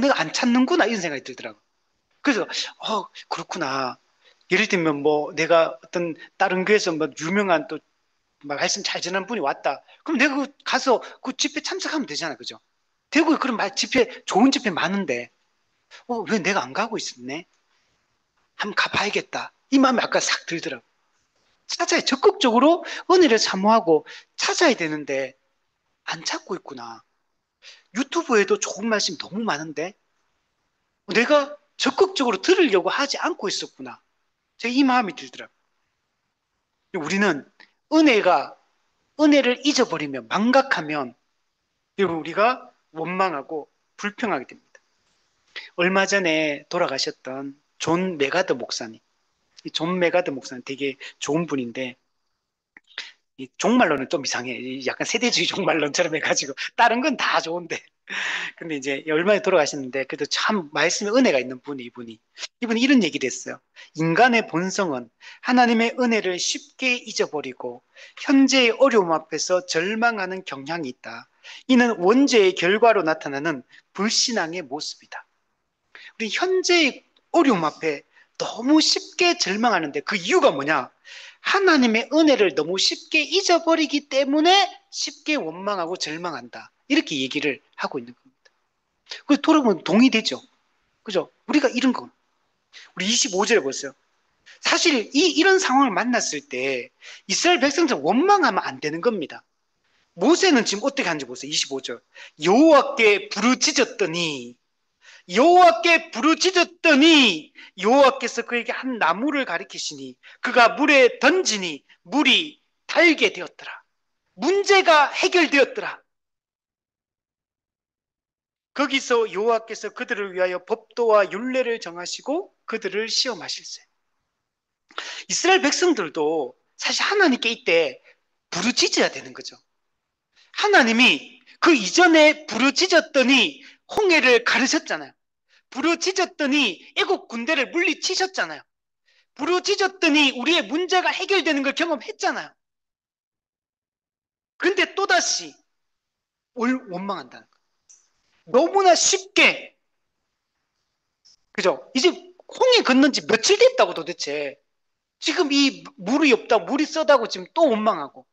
내가 안 찾는구나, 이런 생각이 들더라고요. 그래서, 그렇구나. 예를 들면 뭐 내가 어떤 다른 교회에서 뭐 유명한 또 말씀 잘 전하는 분이 왔다. 그럼 내가 가서 그 집회 참석하면 되잖아, 그죠? 대구에 그런 좋은 집회 많은데, 왜 내가 안 가고 있었네? 한번 가봐야겠다. 이 마음이 아까 싹 들더라고. 적극적으로 은혜를 사모하고 찾아야 되는데, 안 찾고 있구나. 유튜브에도 좋은 말씀이 너무 많은데, 내가 적극적으로 들으려고 하지 않고 있었구나. 제가 이 마음이 들더라고. 우리는 은혜가, 은혜를 잊어버리면, 망각하면, 여러분, 우리가 원망하고 불평하게 됩니다. 얼마 전에 돌아가셨던 존 메가더 목사님. 이존 메가더 목사님 되게 좋은 분인데, 이 종말론은 좀 이상해. 약간 세대주의 종말론처럼 해가지고, 다른 건 다 좋은데. 근데 이제 얼마 전에 돌아가셨는데, 그래도 참 말씀에 은혜가 있는 분이 이분이. 이분이 이런 얘기를 했어요. 인간의 본성은 하나님의 은혜를 쉽게 잊어버리고, 현재의 어려움 앞에서 절망하는 경향이 있다. 이는 원죄의 결과로 나타나는 불신앙의 모습이다. 우리 현재의 어려움 앞에 너무 쉽게 절망하는데 그 이유가 뭐냐? 하나님의 은혜를 너무 쉽게 잊어버리기 때문에 쉽게 원망하고 절망한다. 이렇게 얘기를 하고 있는 겁니다. 그 돌아보면 동의되죠. 그죠? 우리가 이런 거. 우리 25절에 보세요. 사실 이런 상황을 만났을 때 이스라엘 백성들 원망하면 안 되는 겁니다. 모세는 지금 어떻게 하는지 보세요. 25절. 여호와께 부르짖었더니 여호와께 부르짖었더니 여호와께서 그에게 한 나무를 가리키시니 그가 물에 던지니 물이 달게 되었더라. 문제가 해결되었더라. 거기서 여호와께서 그들을 위하여 법도와 율례를 정하시고 그들을 시험하실세. 이스라엘 백성들도 사실 하나님께 이때 부르짖어야 되는 거죠. 하나님이 그 이전에 부르짖었더니 홍해를 가르셨잖아요. 부르짖었더니 애국 군대를 물리치셨잖아요. 부르짖었더니 우리의 문제가 해결되는 걸 경험했잖아요. 그런데 또다시 원망한다는 거예요. 너무나 쉽게, 그죠? 이제 홍해 건넌 지 며칠 됐다고 도대체. 지금 이 물이 없다, 물이 써다고 지금 또 원망하고.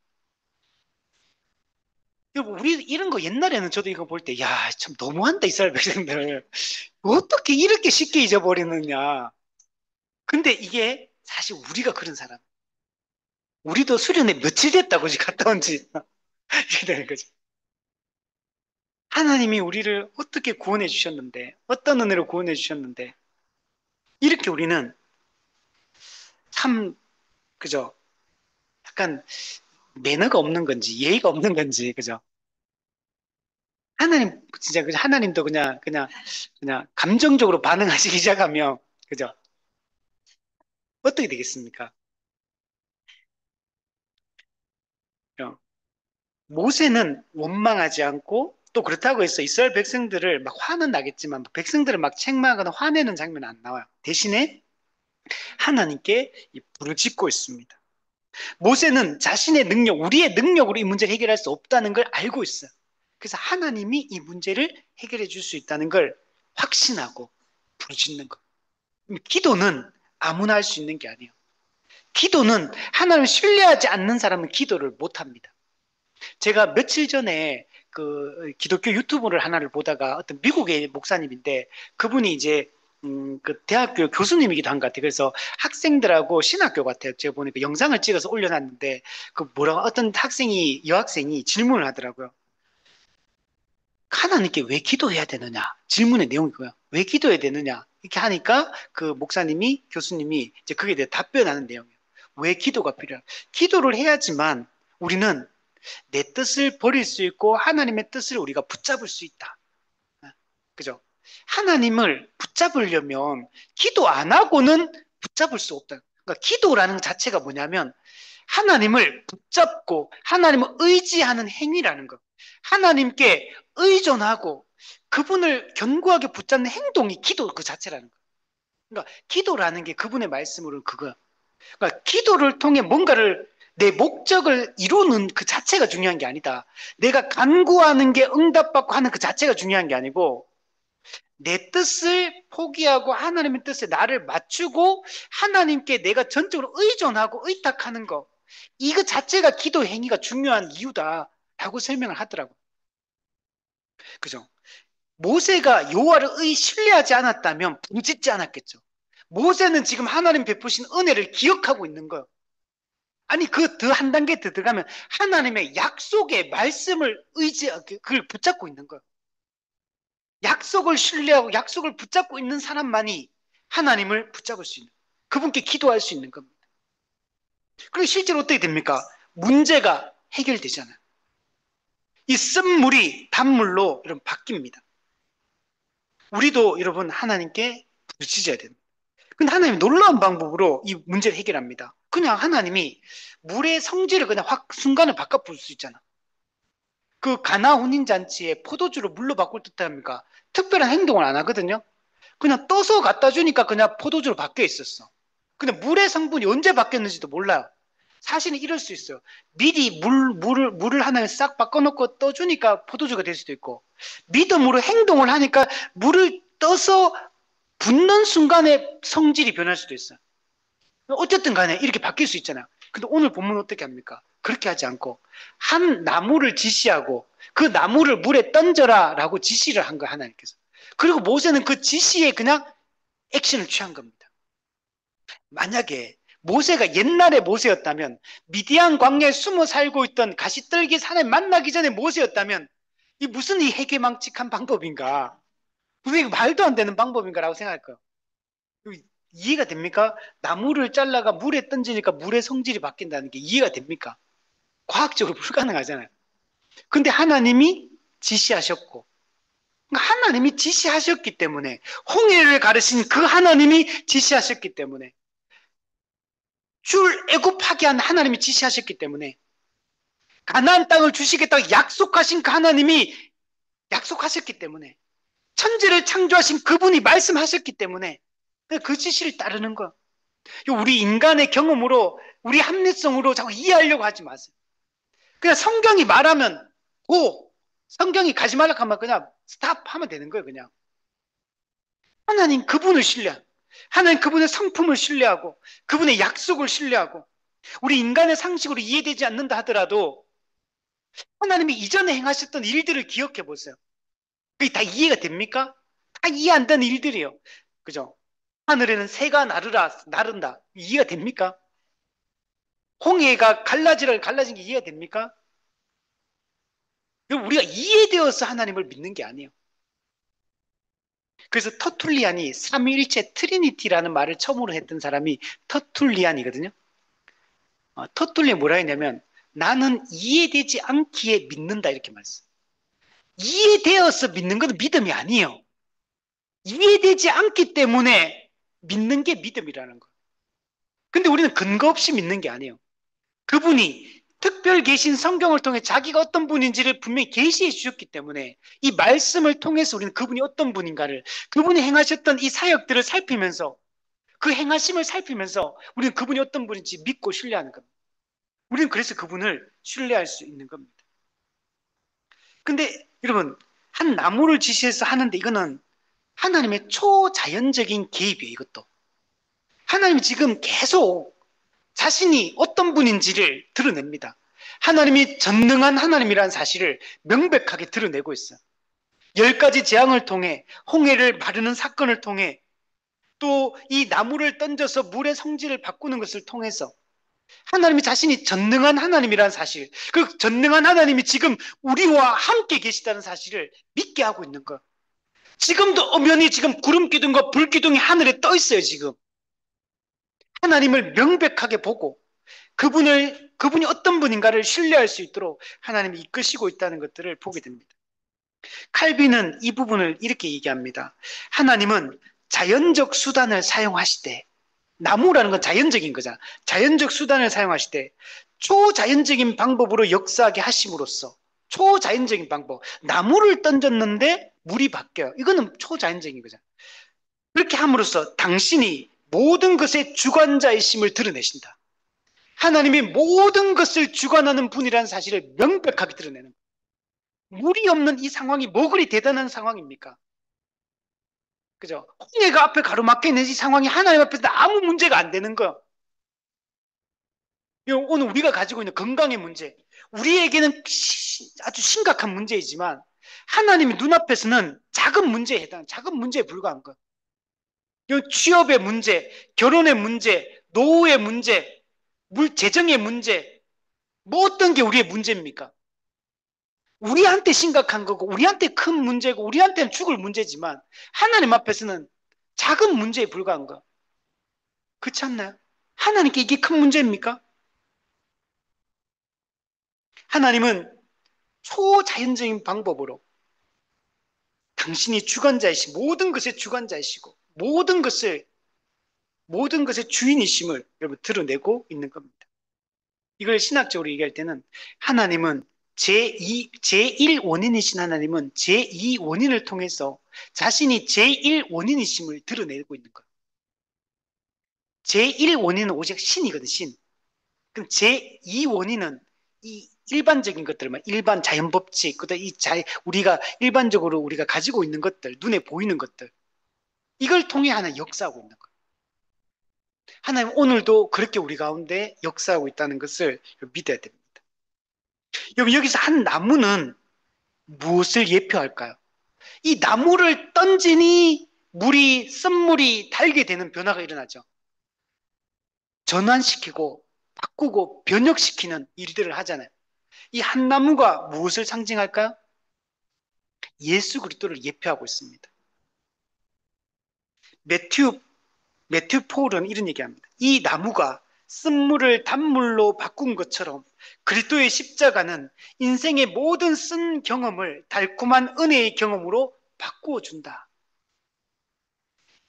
여러분, 우리 이런 거 옛날에는 저도 이거 볼 때, 야, 참 너무한다, 이스라엘 백성들. 어떻게 이렇게 쉽게 잊어버리느냐. 근데 이게 사실 우리가 그런 사람. 우리도 수련회 며칠 됐다고 지금 갔다 온 지. 이렇게 되는 거죠. 하나님이 우리를 어떻게 구원해 주셨는데, 어떤 은혜로 구원해 주셨는데, 이렇게 우리는 참, 그죠? 약간 매너가 없는 건지, 예의가 없는 건지, 그죠? 하나님, 진짜, 그죠? 하나님도 그냥 감정적으로 반응하시기 시작하면, 그죠? 어떻게 되겠습니까? 어, 모세는 원망하지 않고, 또 그렇다고 해서 이스라엘 백성들을 막 화는 나겠지만, 백성들을 막 책망하거나 화내는 장면은 안 나와요. 대신에 하나님께 부르짖고 있습니다. 모세는 자신의 능력, 우리의 능력으로 이 문제를 해결할 수 없다는 걸 알고 있어요. 그래서 하나님이 이 문제를 해결해 줄 수 있다는 걸 확신하고 부르짖는 것. 기도는 아무나 할 수 있는 게 아니에요. 기도는 하나님을 신뢰하지 않는 사람은 기도를 못 합니다. 제가 며칠 전에 그 기독교 유튜브를 하나를 보다가 어떤 미국의 목사님인데 그분이 이제 그 대학교 교수님이기도 한 것 같아요. 그래서 학생들하고 신학교 같아요. 제가 보니까 영상을 찍어서 올려놨는데 그 뭐라고 어떤 여학생이 질문을 하더라고요. 하나님께 왜 기도해야 되느냐? 질문의 내용이 그거야. 왜 기도해야 되느냐? 이렇게 하니까 그 교수님이 이제 그게 대해 답변하는 내용이에요. 왜 기도가 필요해? 기도를 해야지만 우리는 내 뜻을 버릴 수 있고 하나님의 뜻을 우리가 붙잡을 수 있다. 그죠? 하나님을 붙잡으려면 기도 안 하고는 붙잡을 수 없다. 그러니까 기도라는 자체가 뭐냐면 하나님을 붙잡고 하나님을 의지하는 행위라는 것. 하나님께 의존하고 그분을 견고하게 붙잡는 행동이 기도 그 자체라는 것. 그러니까 기도라는 게 그분의 말씀으로는 그거야. 그러니까 기도를 통해 뭔가를 내 목적을 이루는 그 자체가 중요한 게 아니다. 내가 간구하는 게 응답받고 하는 그 자체가 중요한 게 아니고 내 뜻을 포기하고 하나님의 뜻에 나를 맞추고 하나님께 내가 전적으로 의존하고 의탁하는 거. 이거 자체가 기도 행위가 중요한 이유다라고 설명을 하더라고. 그죠? 모세가 여호와를 신뢰하지 않았다면 부르짖지 않았겠죠. 모세는 지금 하나님 베푸신 은혜를 기억하고 있는 거예요. 아니 그 더 한 단계 더 들어가면 하나님의 약속의 말씀을 그걸 붙잡고 있는 거예요. 약속을 신뢰하고 약속을 붙잡고 있는 사람만이 하나님을 붙잡을 수 있는, 그분께 기도할 수 있는 겁니다. 그리고 실제로 어떻게 됩니까? 문제가 해결되잖아요. 이 쓴물이 단물로 여러분 바뀝니다. 우리도 여러분 하나님께 부르짖어야 됩니다. 근데 하나님이 놀라운 방법으로 이 문제를 해결합니다. 그냥 하나님이 물의 성질을 그냥 확 순간에 바꿔볼 수 있잖아. 그 가나 혼인잔치에 포도주를 물로 바꿀 듯 합니까? 특별한 행동을 안 하거든요. 그냥 떠서 갖다 주니까 그냥 포도주로 바뀌어 있었어. 근데 물의 성분이 언제 바뀌었는지도 몰라요. 사실은 이럴 수 있어요. 미리 물을 하나 싹 바꿔놓고 떠주니까 포도주가 될 수도 있고, 믿음으로 행동을 하니까 물을 떠서 붓는 순간에 성질이 변할 수도 있어요. 어쨌든 간에 이렇게 바뀔 수 있잖아요. 근데 오늘 본문 어떻게 합니까? 그렇게 하지 않고 한 나무를 지시하고 그 나무를 물에 던져라 라고 지시를 한 거예요, 하나님께서. 그리고 모세는 그 지시에 그냥 액션을 취한 겁니다. 만약에 모세가 옛날의 모세였다면, 미디안 광야에 숨어 살고 있던 가시떨기 산에 만나기 전에 모세였다면 이 무슨 이 해괴망측한 방법인가, 무슨 이거 말도 안 되는 방법인가라고 생각할 거예요. 이해가 됩니까? 나무를 잘라가 물에 던지니까 물의 성질이 바뀐다는 게 이해가 됩니까? 과학적으로 불가능하잖아요. 근데 하나님이 지시하셨고, 그러니까 하나님이 지시하셨기 때문에, 홍해를 가르신 그 하나님이 지시하셨기 때문에, 출애굽하게 한 하나님이 지시하셨기 때문에, 가나안 땅을 주시겠다고 약속하신 그 하나님이 약속하셨기 때문에, 천지를 창조하신 그분이 말씀하셨기 때문에 그 지시를 따르는 거. 우리 인간의 경험으로, 우리 합리성으로 자꾸 이해하려고 하지 마세요. 그냥 성경이 말하면 고, 성경이 가지 말라 하면 그냥 스탑 하면 되는 거예요. 그냥 하나님 그분을 신뢰하고, 하나님 그분의 성품을 신뢰하고, 그분의 약속을 신뢰하고, 우리 인간의 상식으로 이해되지 않는다 하더라도 하나님이 이전에 행하셨던 일들을 기억해 보세요. 그게 다 이해가 됩니까? 다 이해 안 되는 일들이에요. 그죠? 하늘에는 새가 나른다. 이해가 됩니까? 홍해가 갈라진 게 이해가 됩니까? 우리가 이해되어서 하나님을 믿는 게 아니에요. 그래서 터툴리안이 삼위일체 트리니티라는 말을 처음으로 했던 사람이 터툴리안이거든요. 터툴리안이 뭐라 했냐면 나는 이해되지 않기에 믿는다 이렇게 말했어요. 이해되어서 믿는 건 믿음이 아니에요. 이해되지 않기 때문에 믿는 게 믿음이라는 거예요. 근데 우리는 근거 없이 믿는 게 아니에요. 그분이 특별 계신 성경을 통해 자기가 어떤 분인지를 분명히 계시해 주셨기 때문에 이 말씀을 통해서 우리는 그분이 어떤 분인가를, 그분이 행하셨던 이 사역들을 살피면서, 그 행하심을 살피면서 우리는 그분이 어떤 분인지 믿고 신뢰하는 겁니다. 우리는 그래서 그분을 신뢰할 수 있는 겁니다. 근데 여러분, 한 나무를 지시해서 하는데 이거는 하나님의 초자연적인 개입이에요. 이것도 하나님이 지금 계속 자신이 어떤 분인지를 드러냅니다. 하나님이 전능한 하나님이라는 사실을 명백하게 드러내고 있어요. 10가지 재앙을 통해, 홍해를 마르는 사건을 통해, 또 이 나무를 던져서 물의 성질을 바꾸는 것을 통해서 하나님이 자신이 전능한 하나님이라는 사실, 그 전능한 하나님이 지금 우리와 함께 계시다는 사실을 믿게 하고 있는 것. 지금도 엄연히 지금 구름 기둥과 불 기둥이 하늘에 떠 있어요. 지금 하나님을 명백하게 보고 그분이 어떤 분인가를 신뢰할 수 있도록 하나님이 이끄시고 있다는 것들을 보게 됩니다. 칼빈은 이 부분을 이렇게 얘기합니다. 하나님은 자연적 수단을 사용하시되, 나무라는 건 자연적인 거잖아. 자연적 수단을 사용하시되 초자연적인 방법으로 역사하게 하심으로써, 초자연적인 방법, 나무를 던졌는데 물이 바뀌어요. 이거는 초자연적인 거잖아. 그렇게 함으로써 당신이 모든 것의 주관자이심을 드러내신다. 하나님이 모든 것을 주관하는 분이라는 사실을 명백하게 드러내는 거예요. 물이 없는 이 상황이 뭐 그리 대단한 상황입니까? 그죠? 홍해가 앞에 가로막혀 있는 이 상황이 하나님 앞에서 아무 문제가 안 되는 거예요. 오늘 우리가 가지고 있는 건강의 문제, 우리에게는 아주 심각한 문제이지만 하나님의 눈앞에서는 작은 문제에 작은 문제에 불과한 것. 취업의 문제, 결혼의 문제, 노후의 문제, 재정의 문제, 뭐 어떤 게 우리의 문제입니까? 우리한테 심각한 거고, 우리한테 큰 문제고, 우리한테는 죽을 문제지만 하나님 앞에서는 작은 문제에 불과한 거. 그렇지 않나요? 하나님께 이게 큰 문제입니까? 하나님은 초자연적인 방법으로 당신이 주관자이시 모든 것의 주관자이시고 모든 것의 주인이심을 여러분 드러내고 있는 겁니다. 이걸 신학적으로 얘기할 때는 하나님은 제1 원인이신 하나님은 제2 원인을 통해서 자신이 제1 원인이심을 드러내고 있는 거예요. 제1 원인은 오직 신이거든, 신. 그럼 제2 원인은 이 일반적인 것들만, 일반 자연 법칙, 그다음 우리가 일반적으로 우리가 가지고 있는 것들, 눈에 보이는 것들, 이걸 통해 하나 역사하고 있는 거예요. 하나님 오늘도 그렇게 우리 가운데 역사하고 있다는 것을 믿어야 됩니다. 여기서 한 나무는 무엇을 예표할까요? 이 나무를 던지니 쓴물이 달게 되는 변화가 일어나죠. 전환시키고 바꾸고 변혁시키는 일들을 하잖아요. 이 한 나무가 무엇을 상징할까요? 예수 그리스도를 예표하고 있습니다. 매튜 포울은 이런 얘기합니다. 이 나무가 쓴물을 단물로 바꾼 것처럼 그리스도의 십자가는 인생의 모든 쓴 경험을 달콤한 은혜의 경험으로 바꾸어 준다.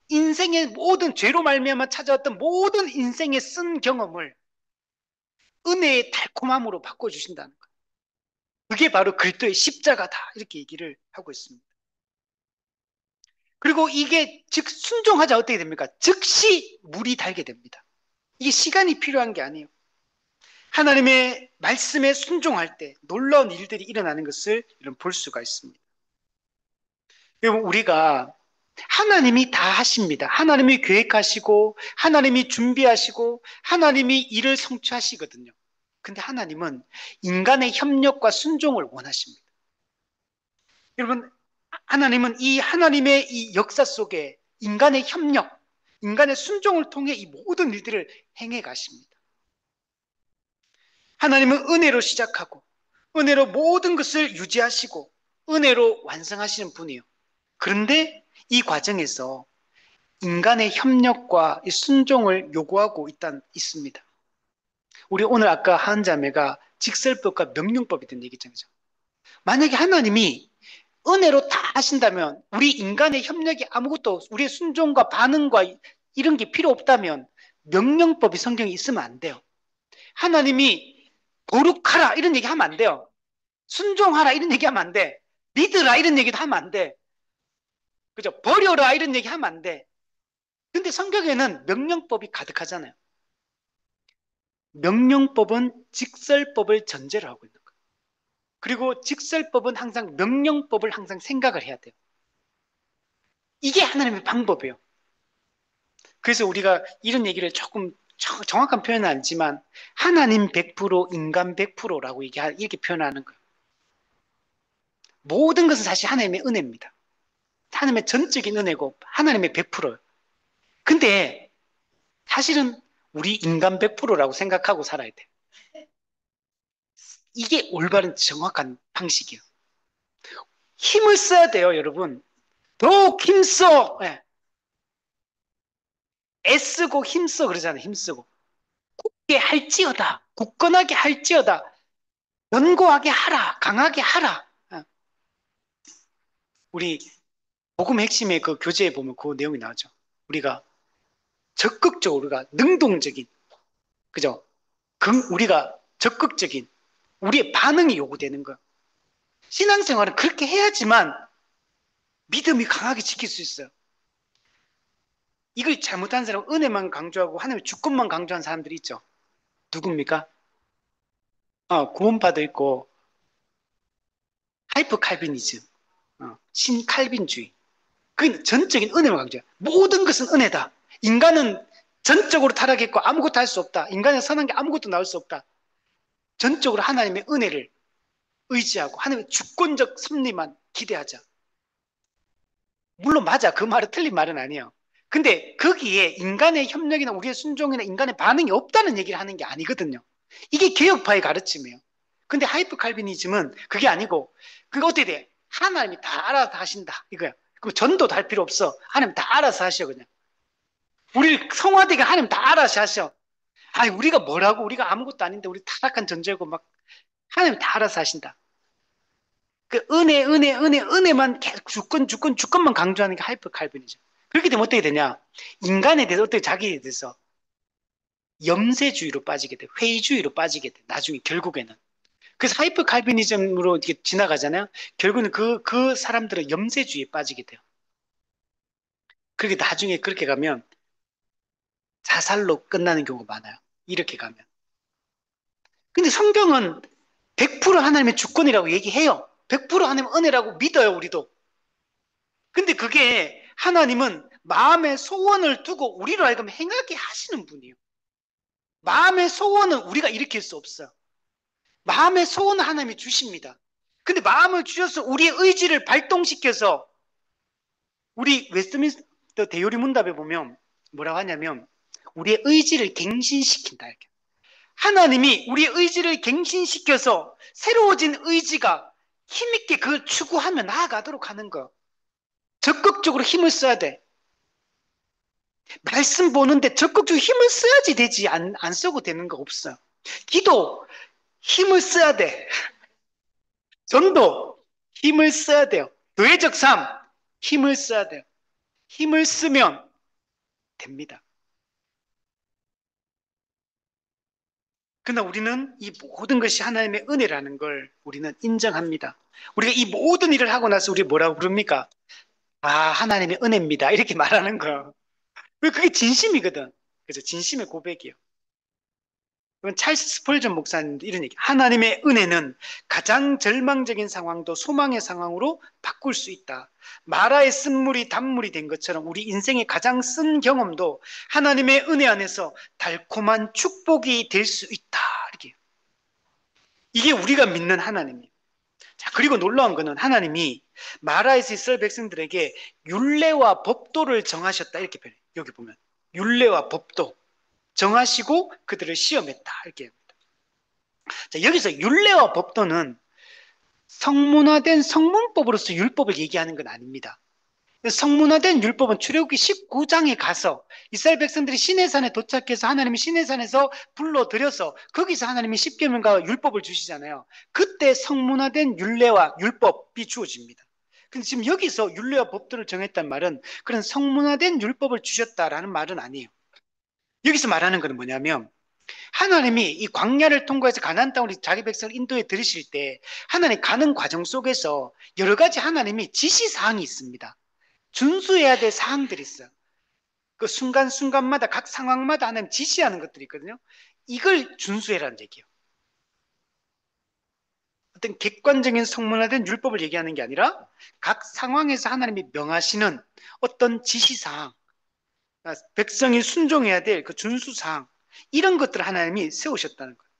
인생의 모든 죄로 말미암아 찾아왔던 모든 인생의 쓴 경험을 은혜의 달콤함으로 바꿔 주신다는 거예요. 그게 바로 그리스도의 십자가다. 이렇게 얘기를 하고 있습니다. 그리고 이게 즉 순종하자 어떻게 됩니까? 즉시 물이 달게 됩니다. 이게 시간이 필요한 게 아니에요. 하나님의 말씀에 순종할 때 놀라운 일들이 일어나는 것을 볼 수가 있습니다. 여러분, 우리가 하나님이 다 하십니다. 하나님이 계획하시고, 하나님이 준비하시고, 하나님이 일을 성취하시거든요. 근데 하나님은 인간의 협력과 순종을 원하십니다. 여러분, 하나님은 이 하나님의 이 역사 속에 인간의 협력, 인간의 순종을 통해 이 모든 일들을 행해 가십니다. 하나님은 은혜로 시작하고, 은혜로 모든 것을 유지하시고, 은혜로 완성하시는 분이에요. 그런데 이 과정에서 인간의 협력과 이 순종을 요구하고 있습니다. 우리 오늘 아까 한 자매가 직설법과 명령법이 된 얘기잖아요. 만약에 하나님이 은혜로 다 하신다면 우리 인간의 협력이 아무것도 우리의 순종과 반응과 이런 게 필요 없다면 명령법이 성경에 있으면 안 돼요. 하나님이 거룩하라 이런 얘기 하면 안 돼요. 순종하라 이런 얘기 하면 안 돼. 믿으라 이런 얘기도 하면 안 돼. 그죠? 버려라 이런 얘기 하면 안 돼. 근데 성경에는 명령법이 가득하잖아요. 명령법은 직설법을 전제로 하고 있는 거예요. 그리고 직설법은 항상 명령법을 항상 생각을 해야 돼요. 이게 하나님의 방법이에요. 그래서 우리가 이런 얘기를 조금 정확한 표현은 아니지만 하나님 100%, 인간 100%라고 이렇게 표현하는 거예요. 모든 것은 사실 하나님의 은혜입니다. 하나님의 전적인 은혜고 하나님의 100%예요. 근데 사실은 우리 인간 100%라고 생각하고 살아야 돼요. 이게 올바른 정확한 방식이에요. 힘을 써야 돼요, 여러분. 더욱 힘써. 예. 애쓰고 힘써 그러잖아요. 힘쓰고. 굳게 할지어다. 굳건하게 할지어다. 견고하게 하라. 강하게 하라. 예. 우리 복음 핵심의 그 교재에 보면 그 내용이 나오죠. 우리가 적극적으로 우리가 능동적인, 그죠? 우리가 적극적인 우리의 반응이 요구되는 거예요. 신앙생활은 그렇게 해야지만 믿음이 강하게 지킬 수 있어요. 이걸 잘못한 사람은 은혜만 강조하고 하나님의 주권만 강조한 사람들이 있죠. 누굽니까? 구원파도 있고 하이퍼 칼빈이즘, 신칼빈주의. 그게 전적인 은혜만 강조해요. 모든 것은 은혜다. 인간은 전적으로 타락했고 아무것도 할 수 없다. 인간의 선한 게 아무것도 나올 수 없다. 전적으로 하나님의 은혜를 의지하고 하나님의 주권적 섭리만 기대하자. 물론 맞아. 그 말은 틀린 말은 아니에요. 근데 거기에 인간의 협력이나 우리의 순종이나 인간의 반응이 없다는 얘기를 하는 게 아니거든요. 이게 개혁파의 가르침이에요. 근데 하이퍼 칼비니즘은 그게 아니고, 그게 어떻게 돼? 하나님이 다 알아서 하신다. 이거야. 그럼 전도도 할 필요 없어. 하나님 다 알아서 하셔, 그냥. 우리 성화되게 하나님 다 알아서 하셔. 아니, 우리가 뭐라고, 우리가 아무것도 아닌데, 우리 타락한 존재고, 막, 하나님 다 알아서 하신다. 그 은혜만 계속 주권만 강조하는 게 하이퍼 칼빈이죠. 그렇게 되면 어떻게 되냐? 인간에 대해서 어떻게 자기에 대해서 염세주의로 빠지게 돼. 회의주의로 빠지게 돼. 나중에 결국에는. 그래서 하이퍼 칼빈이즘으로 이렇게 지나가잖아요. 결국은 그 사람들은 염세주의에 빠지게 돼요. 그렇게 나중에 그렇게 가면 자살로 끝나는 경우가 많아요. 이렇게 가면. 근데 성경은 100% 하나님의 주권이라고 얘기해요. 100% 하나님 은혜라고 믿어요, 우리도. 근데 그게 하나님은 마음의 소원을 두고 우리로 하여금 행하게 하시는 분이에요. 마음의 소원은 우리가 일으킬 수 없어요. 마음의 소원은 하나님이 주십니다. 근데 마음을 주셔서 우리의 의지를 발동시켜서 우리 웨스트민스터 대요리 문답에 보면 뭐라고 하냐면 우리의 의지를 갱신시킨다. 이렇게. 하나님이 우리의 의지를 갱신시켜서 새로워진 의지가 힘있게 그걸 추구하며 나아가도록 하는 거. 적극적으로 힘을 써야 돼. 말씀 보는데 적극적으로 힘을 써야지 되지. 안 쓰고 되는 거 없어요. 기도, 힘을 써야 돼. 전도, 힘을 써야 돼요. 교회적 삶, 힘을 써야 돼요. 힘을 쓰면 됩니다. 그러나 우리는 이 모든 것이 하나님의 은혜라는 걸 우리는 인정합니다. 우리가 이 모든 일을 하고 나서 우리 뭐라고 부릅니까? 아, 하나님의 은혜입니다. 이렇게 말하는 거예요. 그게 진심이거든. 그래서 진심의 고백이에요. 이건 찰스 스펄전 목사님도 이런 얘기. 하나님의 은혜는 가장 절망적인 상황도 소망의 상황으로 바꿀 수 있다. 마라의 쓴물이 단물이 된 것처럼 우리 인생의 가장 쓴 경험도 하나님의 은혜 안에서 달콤한 축복이 될 수 있다. 이렇게. 이게 우리가 믿는 하나님이에요. 자, 그리고 놀라운 거는 하나님이 마라에서 이스라엘 백성들에게 율례와 법도를 정하셨다. 이렇게 표현해요. 여기 보면. 율례와 법도. 정하시고 그들을 시험했다. 이렇게 합니다. 자, 여기서 율례와 법도는 성문화된 성문법으로서 율법을 얘기하는 건 아닙니다. 성문화된 율법은 출애굽기 19장에 가서 이스라엘 백성들이 시내산에 도착해서 하나님이 시내산에서 불러들여서 거기서 하나님이 십계명과 율법을 주시잖아요. 그때 성문화된 율례와 율법이 주어집니다. 근데 지금 여기서 율례와 법도를 정했단 말은 그런 성문화된 율법을 주셨다라는 말은 아니에요. 여기서 말하는 것은 뭐냐면 하나님이 이 광야를 통과해서 가나안 땅으로 자기 백성을 인도해 들이실 때 하나님 가는 과정 속에서 여러 가지 하나님이 지시사항이 있습니다. 준수해야 될 사항들이 있어요. 그 순간순간마다 각 상황마다 하나님 지시하는 것들이 있거든요. 이걸 준수해라는 얘기예요. 어떤 객관적인 성문화된 율법을 얘기하는 게 아니라 각 상황에서 하나님이 명하시는 어떤 지시사항, 백성이 순종해야 될 그 준수사항, 이런 것들을 하나님이 세우셨다는 거예요.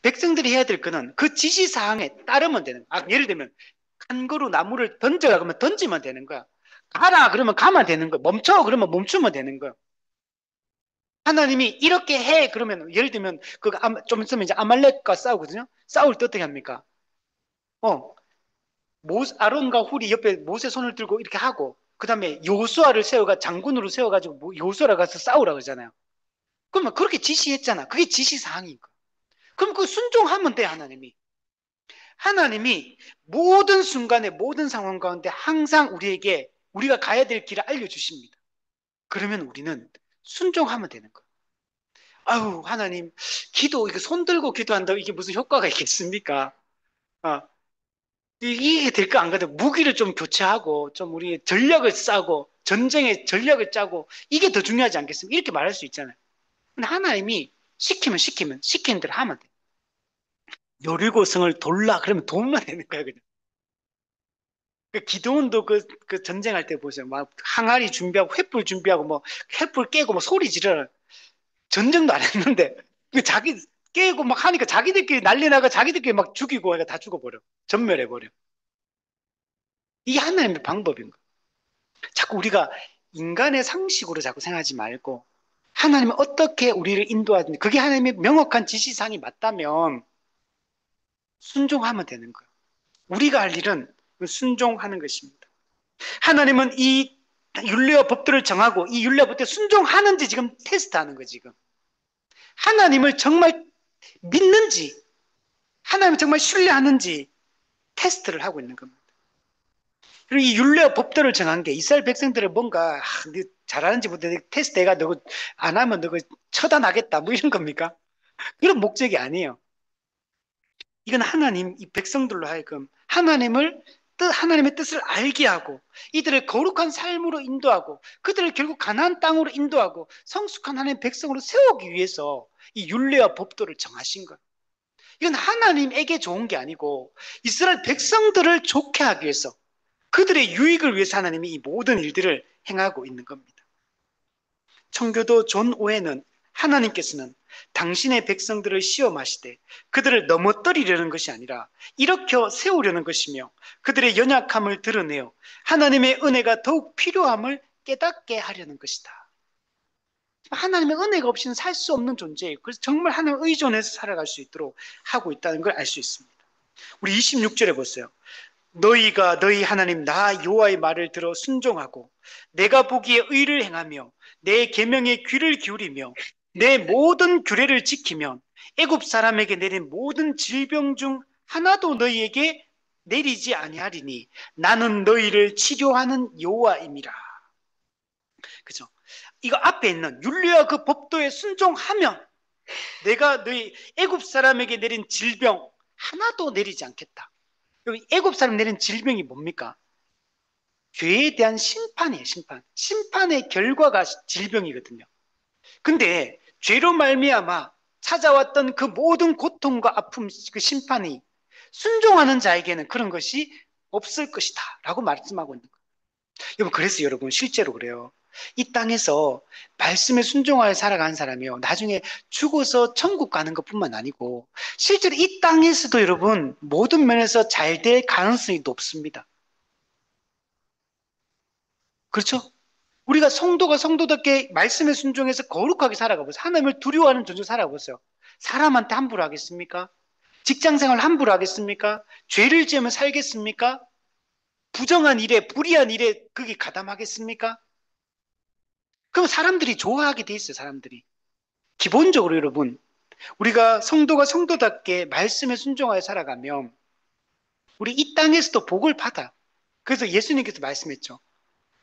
백성들이 해야 될 거는 그 지시사항에 따르면 되는 거야. 예를 들면 한 그루 나무를 던져라 그러면 던지면 되는 거야. 가라 그러면 가면 되는 거야. 멈춰 그러면 멈추면 되는 거야. 하나님이 이렇게 해 그러면 예를 들면 좀 있으면 이제 아말렉과 싸우거든요. 싸울 때 어떻게 합니까? 어, 아론과 훌이 옆에 모세 손을 들고 이렇게 하고 그 다음에 요수아를 세워가 장군으로 세워가지고 요수아가 가서 싸우라 그러잖아요. 그러면 그렇게 지시했잖아. 그게 지시사항인 거야. 그럼 그 순종하면 돼 하나님이. 하나님이 모든 순간에 모든 상황 가운데 항상 우리에게 우리가 가야 될 길을 알려주십니다. 그러면 우리는 순종하면 되는 거예요. 아유, 하나님, 기도, 이거 손 들고 기도한다고 이게 무슨 효과가 있겠습니까? 아, 이게 될 거 안 같아요. 무기를 좀 교체하고, 좀 우리 전력을 싸고, 전쟁의 전력을 짜고, 이게 더 중요하지 않겠습니까? 이렇게 말할 수 있잖아요. 근데 하나님이 시키는 대로 하면 돼. 요리고 성을 돌라, 그러면 돌면 되는 거야, 그냥. 그 기도원도 그 전쟁할 때 보세요. 막 항아리 준비하고, 횃불 준비하고, 뭐, 횃불 깨고, 뭐 소리 지르는 전쟁도 안 했는데, 그 자기 깨고 막 하니까 자기들끼리 난리 나가 자기들끼리 막 죽이고, 그러니까 다 죽어버려. 전멸해버려. 이게 하나님의 방법인 거야. 자꾸 우리가 인간의 상식으로 자꾸 생각하지 말고 하나님은 어떻게 우리를 인도하든지 그게 하나님의 명확한 지시사항이 맞다면 순종하면 되는 거예요. 우리가 할 일은 순종하는 것입니다. 하나님은 이 율례와 법들을 정하고 이 율례와 법들에 순종하는지 지금 테스트하는 거예요, 지금. 하나님을 정말 믿는지, 하나님을 정말 신뢰하는지 테스트를 하고 있는 겁니다. 그리고 이 율례와 법들을 정한 게 이스라엘 백성들을 뭔가 네 잘하는지 못해 테스트해가 너 안 하면 너 처단하겠다 뭐 이런 겁니까? 그런 목적이 아니에요. 이건 하나님 이 백성들로 하여금 하나님의 뜻을 알게 하고 이들을 거룩한 삶으로 인도하고 그들을 결국 가나안 땅으로 인도하고 성숙한 하나님의 백성으로 세우기 위해서 이 율례와 법도를 정하신 거예요. 이건 하나님에게 좋은 게 아니고 이스라엘 백성들을 좋게 하기 위해서 그들의 유익을 위해서 하나님이 이 모든 일들을 행하고 있는 겁니다. 청교도 존 오웬은 하나님께서는 당신의 백성들을 시험하시되 그들을 넘어뜨리려는 것이 아니라 일으켜 세우려는 것이며 그들의 연약함을 드러내어 하나님의 은혜가 더욱 필요함을 깨닫게 하려는 것이다. 하나님의 은혜가 없이는 살 수 없는 존재예요. 그래서 정말 하나님을 의존해서 살아갈 수 있도록 하고 있다는 걸 알 수 있습니다. 우리 26절에 보세요. 너희가 너희 하나님 나 여호와의 말을 들어 순종하고 내가 보기에 의를 행하며 내 계명에 귀를 기울이며 내 모든 규례를 지키면 애굽 사람에게 내린 모든 질병 중 하나도 너희에게 내리지 아니하리니 나는 너희를 치료하는 여호와임이라. 그죠? 이거 앞에 있는 율례와 그 법도에 순종하면 내가 너희 애굽 사람에게 내린 질병 하나도 내리지 않겠다. 여기 애굽 사람 내린 질병이 뭡니까? 죄에 대한 심판이에요, 심판. 심판의 결과가 질병이거든요. 근데 죄로 말미암아 찾아왔던 그 모든 고통과 아픔, 그 심판이 순종하는 자에게는 그런 것이 없을 것이다 라고 말씀하고 있는 거예요. 여러분, 그래서 여러분 실제로 그래요. 이 땅에서 말씀에 순종하여 살아가는 사람이요. 나중에 죽어서 천국 가는 것뿐만 아니고 실제로 이 땅에서도 여러분 모든 면에서 잘 될 가능성이 높습니다. 그렇죠? 우리가 성도가 성도답게 말씀에 순종해서 거룩하게 살아가 보세요. 하나님을 두려워하는 존재 살아보세요. 사람한테 함부로 하겠습니까? 직장생활 함부로 하겠습니까? 죄를 지으면 살겠습니까? 부정한 일에 불의한 일에 그게 가담하겠습니까? 그럼 사람들이 좋아하게 돼 있어요, 사람들이. 기본적으로 여러분, 우리가 성도가 성도답게 말씀에 순종하여 살아가면 우리 이 땅에서도 복을 받아. 그래서 예수님께서 말씀했죠.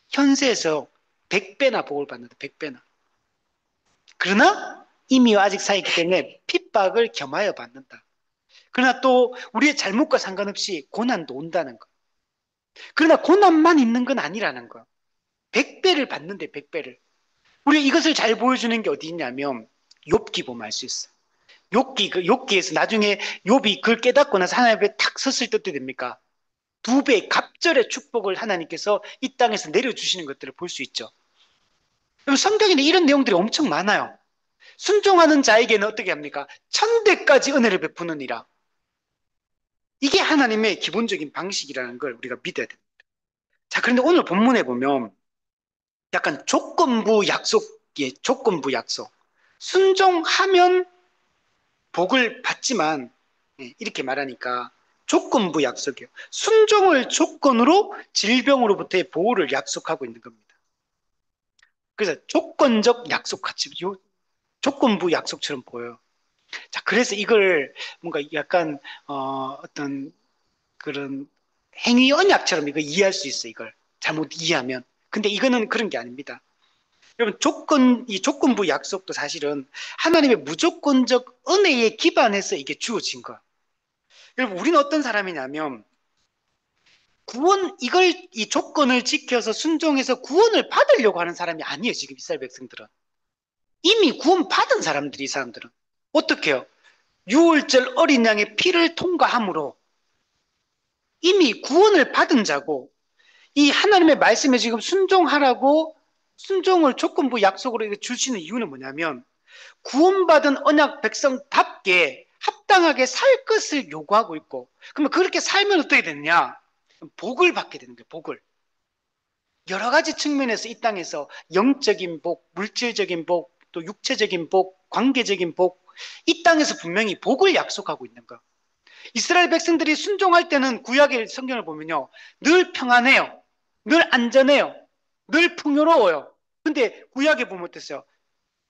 현세에서 100배나 복을 받는다, 100배나. 그러나 이미 아직 살기 때문에 핍박을 겸하여 받는다. 그러나 또 우리의 잘못과 상관없이 고난도 온다는 거. 그러나 고난만 있는 건 아니라는 거. 100배를 받는데 100배를. 우리 이것을 잘 보여주는 게 어디 있냐면 욥기 보면 알 수 있어. 욥기에서 나중에 욥이 그걸 깨닫고 나서 하나님 앞에 탁 섰을 때 어떻게 됩니까? 2배 갑절의 축복을 하나님께서 이 땅에서 내려주시는 것들을 볼 수 있죠. 성경에는 이런 내용들이 엄청 많아요. 순종하는 자에게는 어떻게 합니까? 1000배까지 은혜를 베푸느니라. 이게 하나님의 기본적인 방식이라는 걸 우리가 믿어야 됩니다. 자, 그런데 오늘 본문에 보면 약간 조건부 약속. 순종하면 복을 받지만, 이렇게 말하니까 조건부 약속이에요. 순종을 조건으로 질병으로부터의 보호를 약속하고 있는 겁니다. 그래서 조건적 약속 같이, 조건부 약속처럼 보여요. 자, 그래서 이걸 뭔가 약간, 어떤 그런 행위 언약처럼 이거 이해할 수 있어, 이걸. 잘못 이해하면. 근데 이거는 그런 게 아닙니다. 여러분, 이 조건부 약속도 사실은 하나님의 무조건적 은혜에 기반해서 이게 주어진 거야. 여러분, 우리는 어떤 사람이냐면, 이 조건을 지켜서 순종해서 구원을 받으려고 하는 사람이 아니에요, 지금 이스라엘 백성들은. 이미 구원 받은 사람들이, 이 사람들은. 어떻게 해요? 유월절 어린 양의 피를 통과함으로 이미 구원을 받은 자고, 이 하나님의 말씀에 지금 순종하라고 순종을 조건부 약속으로 주시는 이유는 뭐냐면, 구원받은 언약 백성답게 합당하게 살 것을 요구하고 있고, 그러면 그렇게 살면 어떻게 되느냐? 복을 받게 되는 거예요, 복을. 여러 가지 측면에서 이 땅에서 영적인 복, 물질적인 복, 또 육체적인 복, 관계적인 복, 이 땅에서 분명히 복을 약속하고 있는 거. 이스라엘 백성들이 순종할 때는 구약의 성경을 보면요, 늘 평안해요, 늘 안전해요, 늘 풍요로워요. 근데 구약에 보면 어땠어요?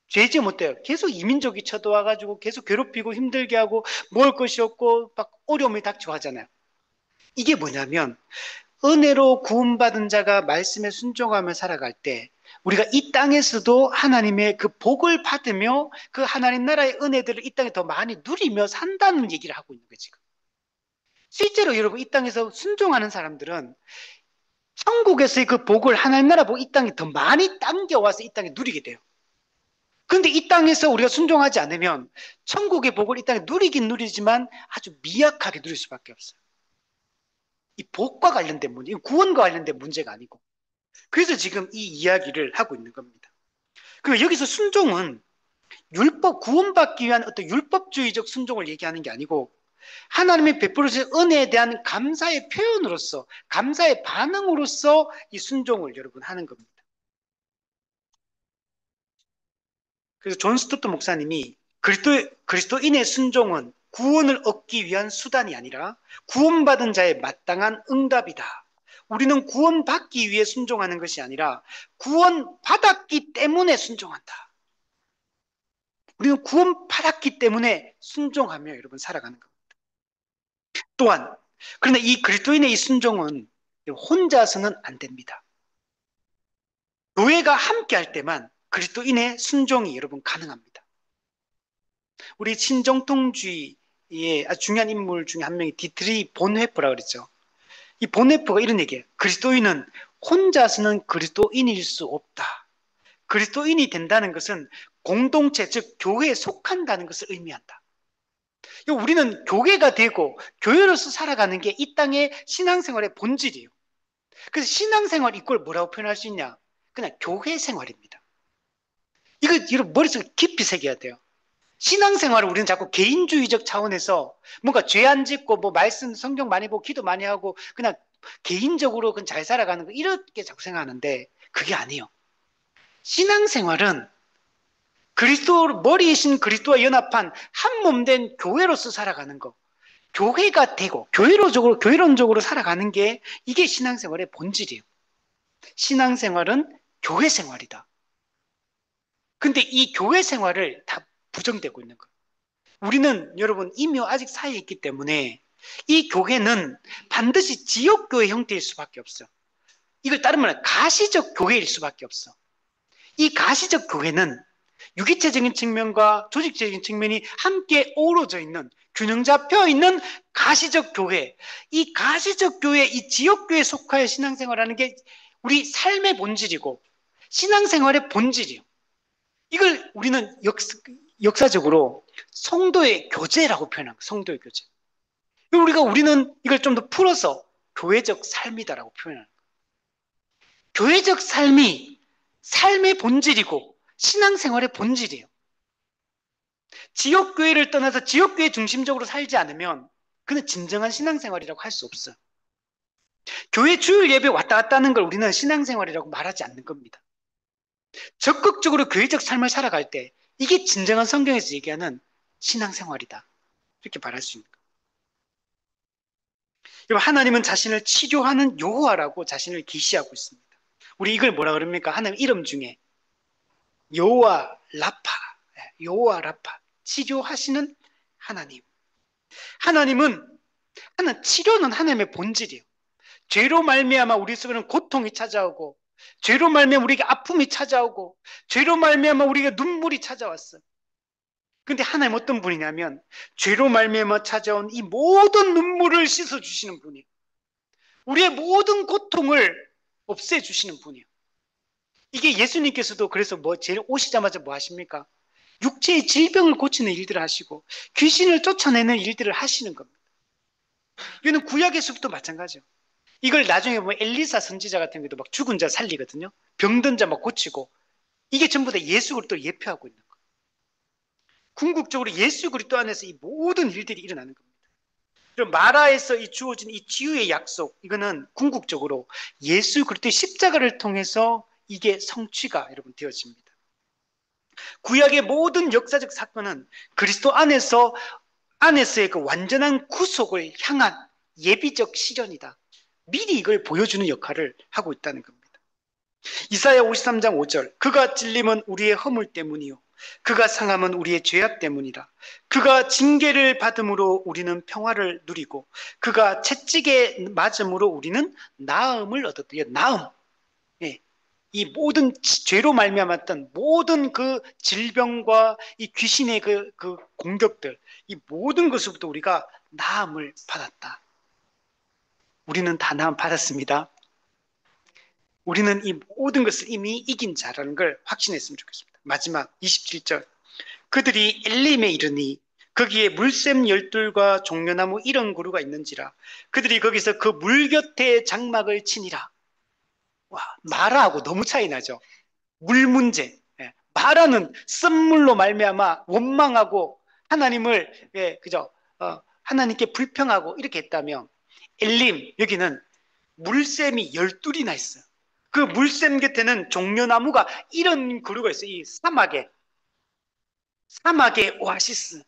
죄지 못해요. 계속 이민족이 쳐들어와가지고 계속 괴롭히고 힘들게 하고 먹을 것이 없고 막 어려움이 닥치고 하잖아요. 이게 뭐냐면, 은혜로 구원받은 자가 말씀에 순종하며 살아갈 때 우리가 이 땅에서도 하나님의 그 복을 받으며 그 하나님 나라의 은혜들을 이 땅에 더 많이 누리며 산다는 얘기를 하고 있는 거예요, 지금. 실제로 여러분, 이 땅에서 순종하는 사람들은 천국에서의 그 복을, 하나님 나라 복, 이 땅에 더 많이 당겨와서 이 땅에 누리게 돼요. 그런데 이 땅에서 우리가 순종하지 않으면 천국의 복을 이 땅에 누리긴 누리지만 아주 미약하게 누릴 수밖에 없어요. 이 복과 관련된 문제, 구원과 관련된 문제가 아니고. 그래서 지금 이 이야기를 하고 있는 겁니다. 그리고 여기서 순종은 구원받기 위한 어떤 율법주의적 순종을 얘기하는 게 아니고, 하나님의 베풀어주신 은혜에 대한 감사의 표현으로서, 감사의 반응으로서 이 순종을 여러분 하는 겁니다. 그래서 존 스토트 목사님이 그리스도인의 순종은 구원을 얻기 위한 수단이 아니라 구원받은 자의 마땅한 응답이다. 우리는 구원받기 위해 순종하는 것이 아니라 구원받았기 때문에 순종한다. 우리는 구원받았기 때문에 순종하며 여러분 살아가는 겁니다. 또한, 그런데 이 그리스도인의 이 순종은 혼자서는 안 됩니다. 교회가 함께 할 때만 그리스도인의 순종이 여러분 가능합니다. 우리 신정통주의의 아주 중요한 인물 중에 한 명이 디트리 본회프라고 그랬죠. 이 본회프가 이런 얘기예요. 그리스도인은 혼자서는 그리스도인일 수 없다. 그리스도인이 된다는 것은 공동체, 즉 교회에 속한다는 것을 의미한다. 우리는 교회가 되고 교회로서 살아가는 게 이 땅의 신앙생활의 본질이에요. 그래서 신앙생활 이걸 뭐라고 표현할 수 있냐? 그냥 교회 생활입니다. 이거 머릿속에 깊이 새겨야 돼요. 신앙생활을 우리는 자꾸 개인주의적 차원에서 뭔가 죄 안 짓고 뭐 말씀 성경 많이 보고 기도 많이 하고 그냥 개인적으로 그냥 잘 살아가는 거 이렇게 자꾸 생각하는데, 그게 아니에요. 신앙생활은 머리이신 그리스도와 연합한 한 몸 된 교회로서 살아가는 거. 교회가 되고 교회론적으로 살아가는 게 이게 신앙생활의 본질이에요. 신앙생활은 교회 생활이다. 근데 이 교회 생활을 다 부정되고 있는 거예요. 우리는 여러분 이미 아직 사이에 있기 때문에 이 교회는 반드시 지역교회 형태일 수밖에 없어요. 이걸 따르면 가시적 교회일 수밖에 없어. 이 가시적 교회는 유기체적인 측면과 조직적인 측면이 함께 어우러져 있는, 균형 잡혀 있는 가시적 교회. 이 가시적 교회, 이 지역교회에 속하여 신앙생활하는 게 우리 삶의 본질이고 신앙생활의 본질이에요. 이걸 우리는 역사적으로 성도의 교제라고 표현한 거예요. 성도의 교제. 우리는 이걸 좀 더 풀어서 교회적 삶이다라고 표현하는 거예요. 교회적 삶이 삶의 본질이고 신앙생활의 본질이에요. 지역교회를 떠나서 지역교회 중심적으로 살지 않으면 그는 진정한 신앙생활이라고 할 수 없어요. 교회 주일 예배 왔다 갔다 하는 걸 우리는 신앙생활이라고 말하지 않는 겁니다. 적극적으로 교회적 삶을 살아갈 때 이게 진정한 성경에서 얘기하는 신앙생활이다. 이렇게 말할 수 있는 거예요. 하나님은 자신을 치료하는 여호와라고 자신을 계시하고 있습니다. 우리 이걸 뭐라 그럽니까? 하나님 이름 중에 여호와 라파, 여호와 라파, 치료하시는 하나님. 하나님은 치료는 하나님의 본질이에요. 죄로 말미암아 우리 속에는 고통이 찾아오고, 죄로 말미암아 우리에게 아픔이 찾아오고, 죄로 말미암아 우리에게 눈물이 찾아왔어. 근데 하나님 어떤 분이냐면 죄로 말미암아 찾아온 이 모든 눈물을 씻어 주시는 분이에요. 우리의 모든 고통을 없애 주시는 분이에요. 이게 예수님께서도 그래서 제일 오시자마자 뭐 하십니까? 육체의 질병을 고치는 일들을 하시고 귀신을 쫓아내는 일들을 하시는 겁니다. 이거는 구약에서부터 마찬가지예요. 이걸 나중에 보면 엘리사 선지자 같은 경우도 막 죽은 자 살리거든요. 병든 자 막 고치고, 이게 전부 다 예수 그리스도를 예표하고 있는 거예요. 궁극적으로 예수 그리스도 안에서 이 모든 일들이 일어나는 겁니다. 그럼 마라에서 이 주어진 이 치유의 약속, 이거는 궁극적으로 예수 그리스도의 십자가를 통해서 이게 성취가 여러분 되어집니다. 구약의 모든 역사적 사건은 그리스도 안에서의 그 완전한 구속을 향한 예비적 실현이다. 미리 이걸 보여주는 역할을 하고 있다는 겁니다. 이사야 53장 5절, 그가 찔림은 우리의 허물 때문이요 그가 상함은 우리의 죄악 때문이라. 그가 징계를 받음으로 우리는 평화를 누리고 그가 채찍에 맞음으로 우리는 나음을 얻었대요. 나음. 예. 이 모든 죄로 말미암았던 모든 그 질병과 이 귀신의 그 공격들, 이 모든 것으로부터 우리가 나음을 받았다. 우리는 다 나음 받았습니다. 우리는 이 모든 것을 이미 이긴 자라는 걸 확신했으면 좋겠습니다. 마지막 27절. 그들이 엘림에 이르니 거기에 물샘 열둘과 종려나무 이런 그루가 있는지라. 그들이 거기서 그 물 곁에 장막을 치니라. 와, 마라하고 너무 차이 나죠. 물 문제. 예. 마라는 쓴물로 말미암아 원망하고 하나님을 그죠? 하나님께 불평하고 이렇게 했다면 엘림 여기는 물샘이 열둘이나 있어요. 그 물샘 곁에는 종려나무가 이런 그루가 있어요. 이 사막의 오아시스.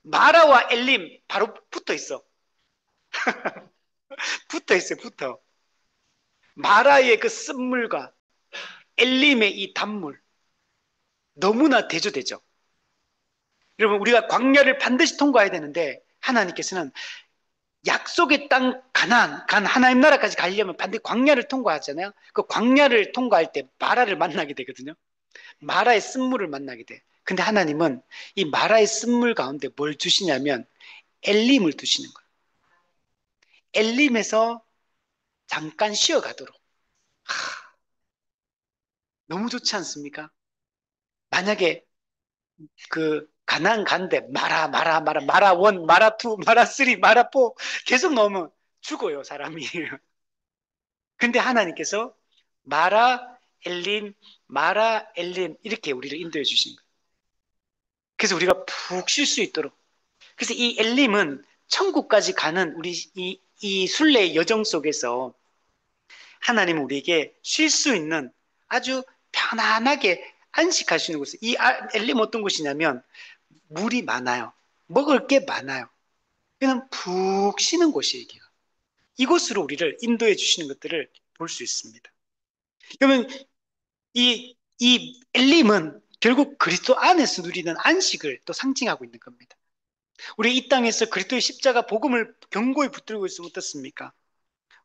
마라와 엘림 바로 붙어 있어. 붙어 있어요. 붙어. 마라의 그 쓴물과 엘림의 이 단물 너무나 대조되죠. 여러분 우리가 광야를 반드시 통과해야 되는데 하나님께서는 약속의 땅 간 하나님 나라까지 가려면 반드시 광야를 통과하잖아요. 그 광야를 통과할 때 마라를 만나게 되거든요. 마라의 쓴물을 만나게 돼. 근데 하나님은 이 마라의 쓴물 가운데 뭘 주시냐면 엘림을 두시는 거예요. 엘림에서 잠깐 쉬어가도록. 너무 좋지 않습니까? 만약에 그 가나안 간데 마라 원, 마라 투, 마라 쓰리, 마라 포 계속 넣으면 죽어요, 사람이. 근데 하나님께서 마라 엘림, 마라 엘림 이렇게 우리를 인도해 주신 거예요. 그래서 우리가 푹 쉴 수 있도록. 그래서 이 엘림은 천국까지 가는 우리 이 순례의 여정 속에서 하나님은 우리에게 쉴 수 있는 아주 편안하게 안식할 수 있는 곳이 이 엘림 어떤 곳이냐면 물이 많아요. 먹을 게 많아요. 그냥 푹 쉬는 곳이에요. 이곳으로 우리를 인도해 주시는 것들을 볼 수 있습니다. 그러면 이 엘림은 결국 그리스도 안에서 누리는 안식을 또 상징하고 있는 겁니다. 우리 이 땅에서 그리스도의 십자가 복음을 견고히 붙들고 있으면 어떻습니까?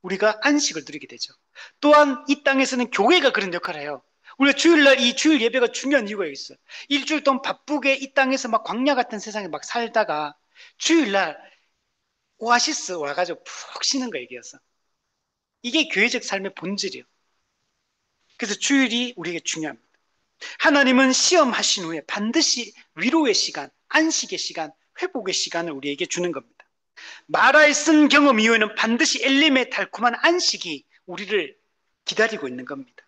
우리가 안식을 누리게 되죠. 또한 이 땅에서는 교회가 그런 역할을 해요. 우리가 주일날 이 주일 예배가 중요한 이유가 있어요. 일주일 동안 바쁘게 이 땅에서 막 광야 같은 세상에 막 살다가 주일날 오아시스 와가지고 푹 쉬는 거 얘기였어. 이게 교회적 삶의 본질이에요. 그래서 주일이 우리에게 중요합니다. 하나님은 시험하신 후에 반드시 위로의 시간, 안식의 시간, 회복의 시간을 우리에게 주는 겁니다. 마라에 쓴 경험 이후에는 반드시 엘림의 달콤한 안식이 우리를 기다리고 있는 겁니다.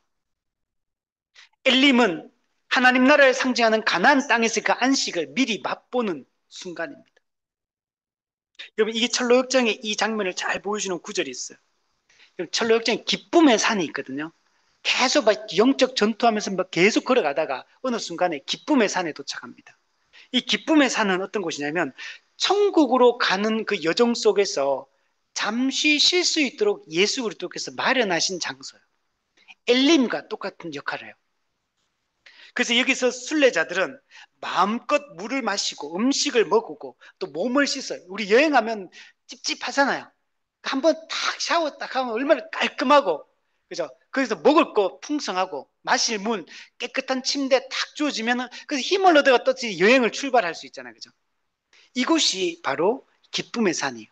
엘림은 하나님 나라를 상징하는 가나안 땅에서 그 안식을 미리 맛보는 순간입니다. 여러분 이게 철로역정의 이 장면을 잘 보여주는 구절이 있어요. 철로역정에 기쁨의 산이 있거든요. 계속 막 영적 전투하면서 막 계속 걸어가다가 어느 순간에 기쁨의 산에 도착합니다. 이 기쁨의 산은 어떤 곳이냐면 천국으로 가는 그 여정 속에서 잠시 쉴 수 있도록 예수 그리스도께서 마련하신 장소예요. 엘림과 똑같은 역할을 해요. 그래서 여기서 순례자들은 마음껏 물을 마시고 음식을 먹고 또 몸을 씻어요. 우리 여행하면 찝찝하잖아요. 한번 탁 샤워 딱 하면 얼마나 깔끔하고, 그죠? 그래서 먹을 거 풍성하고, 마실 물, 깨끗한 침대 탁 주어지면은, 그래서 힘을 얻어가 또 여행을 출발할 수 있잖아요. 그죠? 이곳이 바로 기쁨의 산이에요.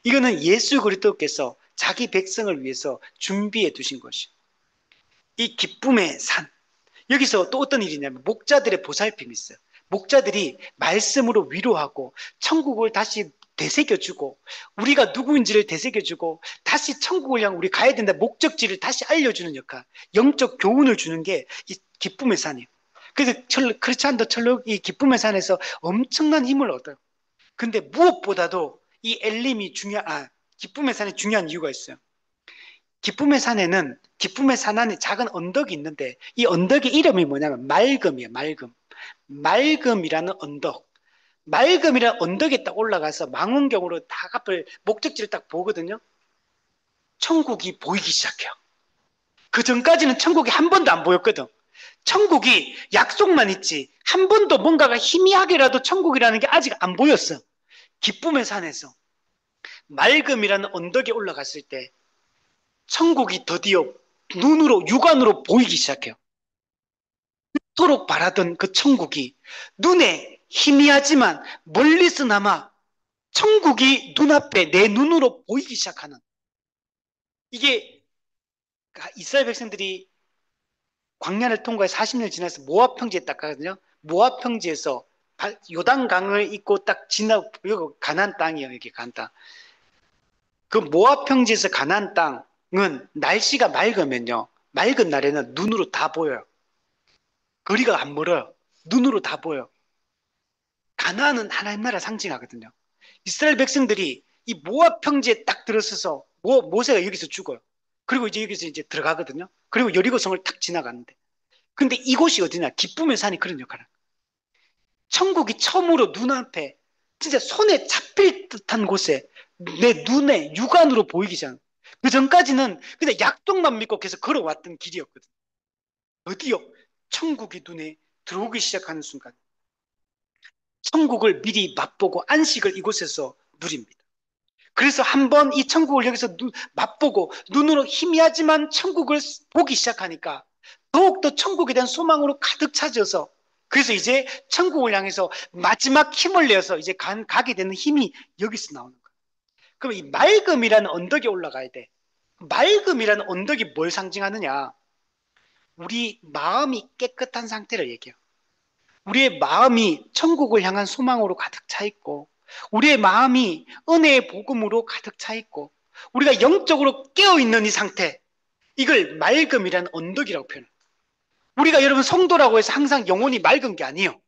이거는 예수 그리스도께서 자기 백성을 위해서 준비해 두신 것이에요. 이 기쁨의 산. 여기서 또 어떤 일이냐면 목자들의 보살핌이 있어요. 목자들이 말씀으로 위로하고 천국을 다시 되새겨주고 우리가 누구인지를 되새겨주고 다시 천국을 향해 우리 가야 된다 목적지를 다시 알려주는 역할, 영적 교훈을 주는 게 이 기쁨의 산이에요. 그래서 크리스찬도 철로 이 기쁨의 산에서 엄청난 힘을 얻어요. 근데 무엇보다도 이 엘림이 기쁨의 산이 중요한 이유가 있어요. 기쁨의 산에는 기쁨의 산 안에 작은 언덕이 있는데 이 언덕의 이름이 뭐냐면 맑음이에요. 맑음. 맑음이라는 언덕. 맑음이라는 언덕에 딱 올라가서 망원경으로 다 앞을 목적지를 딱 보거든요. 천국이 보이기 시작해요. 그 전까지는 천국이 한 번도 안 보였거든. 천국이 약속만 있지 한 번도 뭔가가 희미하게라도 천국이라는 게 아직 안 보였어. 기쁨의 산에서 맑음이라는 언덕에 올라갔을 때 천국이 드디어 눈으로 육안으로 보이기 시작해요. 그토록 바라던 그 천국이 눈에 희미하지만 멀리서나마 천국이 눈앞에 내 눈으로 보이기 시작하는, 이게 이스라엘 백성들이 광야를 통과해 40년 지나서 모압 평지에 딱 가거든요. 모압 평지에서 요단강을 잇고 딱 지나고 여기 가나안 땅이에요. 여기 가나안 땅. 그 모압 평지에서 가나안 땅은 날씨가 맑으면요. 맑은 날에는 눈으로 다 보여요. 거리가 안 멀어요. 눈으로 다 보여. 가나안은 하나님 나라 상징하거든요. 이스라엘 백성들이 이 모압 평지에 딱 들어서서 모세가 여기서 죽어요. 그리고 이제 여기서 이제 들어가거든요. 그리고 여리고성을 탁 지나가는데. 근데 이곳이 어디냐? 기쁨의 산이 그런 역할을. 천국이 처음으로 눈앞에 진짜 손에 잡힐 듯한 곳에 내 눈에 육안으로 보이기 전. 그 전까지는 그냥 약속만 믿고 계속 걸어왔던 길이었거든. 어디요? 천국이 눈에 들어오기 시작하는 순간. 천국을 미리 맛보고 안식을 이곳에서 누립니다. 그래서 한번 이 천국을 여기서 맛보고 눈으로 희미하지만 천국을 보기 시작하니까 더욱더 천국에 대한 소망으로 가득 차져서 그래서 이제 천국을 향해서 마지막 힘을 내서 이제 가게 되는 힘이 여기서 나오는 거예요. 그럼 이 맑음이라는 언덕에 올라가야 돼. 맑음이라는 언덕이 뭘 상징하느냐? 우리 마음이 깨끗한 상태를 얘기해요. 우리의 마음이 천국을 향한 소망으로 가득 차 있고, 우리의 마음이 은혜의 복음으로 가득 차 있고, 우리가 영적으로 깨어있는 이 상태, 이걸 맑음이라는 언덕이라고 표현해요. 우리가 여러분 성도라고 해서 항상 영혼이 맑은 게 아니에요.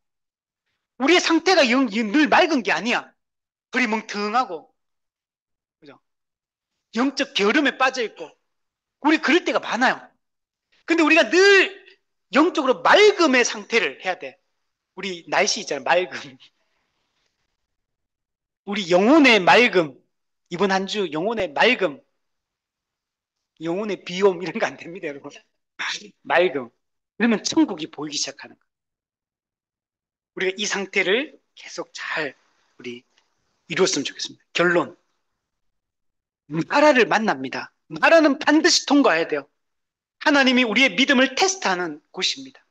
우리의 상태가 늘 맑은 게 아니야. 흐리멍텅하고, 그죠? 영적 게으름에 빠져 있고, 우리 그럴 때가 많아요. 근데 우리가 늘 영적으로 맑음의 상태를 해야 돼. 우리 날씨 있잖아요. 맑음. 우리 영혼의 맑음. 이번 한 주 영혼의 맑음. 영혼의 비움 이런 거 안 됩니다, 여러분. 맑음. 그러면 천국이 보이기 시작하는 거예요. 우리가 이 상태를 계속 잘 우리 이루었으면 좋겠습니다. 결론. 마라를 만납니다. 마라는 반드시 통과해야 돼요. 하나님이 우리의 믿음을 테스트하는 곳입니다.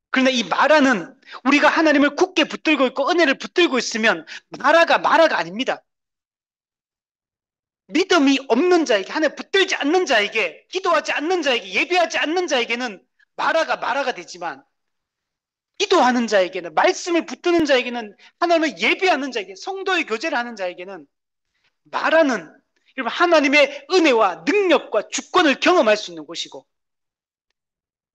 그러나 이 마라는 우리가 하나님을 굳게 붙들고 있고 은혜를 붙들고 있으면 마라가 아닙니다. 믿음이 없는 자에게, 하나님 붙들지 않는 자에게, 기도하지 않는 자에게, 예배하지 않는 자에게는 마라가 되지만 기도하는 자에게는, 말씀을 붙드는 자에게는, 하나님을 예배하는 자에게, 성도의 교제를 하는 자에게는 마라는 여러분 하나님의 은혜와 능력과 주권을 경험할 수 있는 곳이고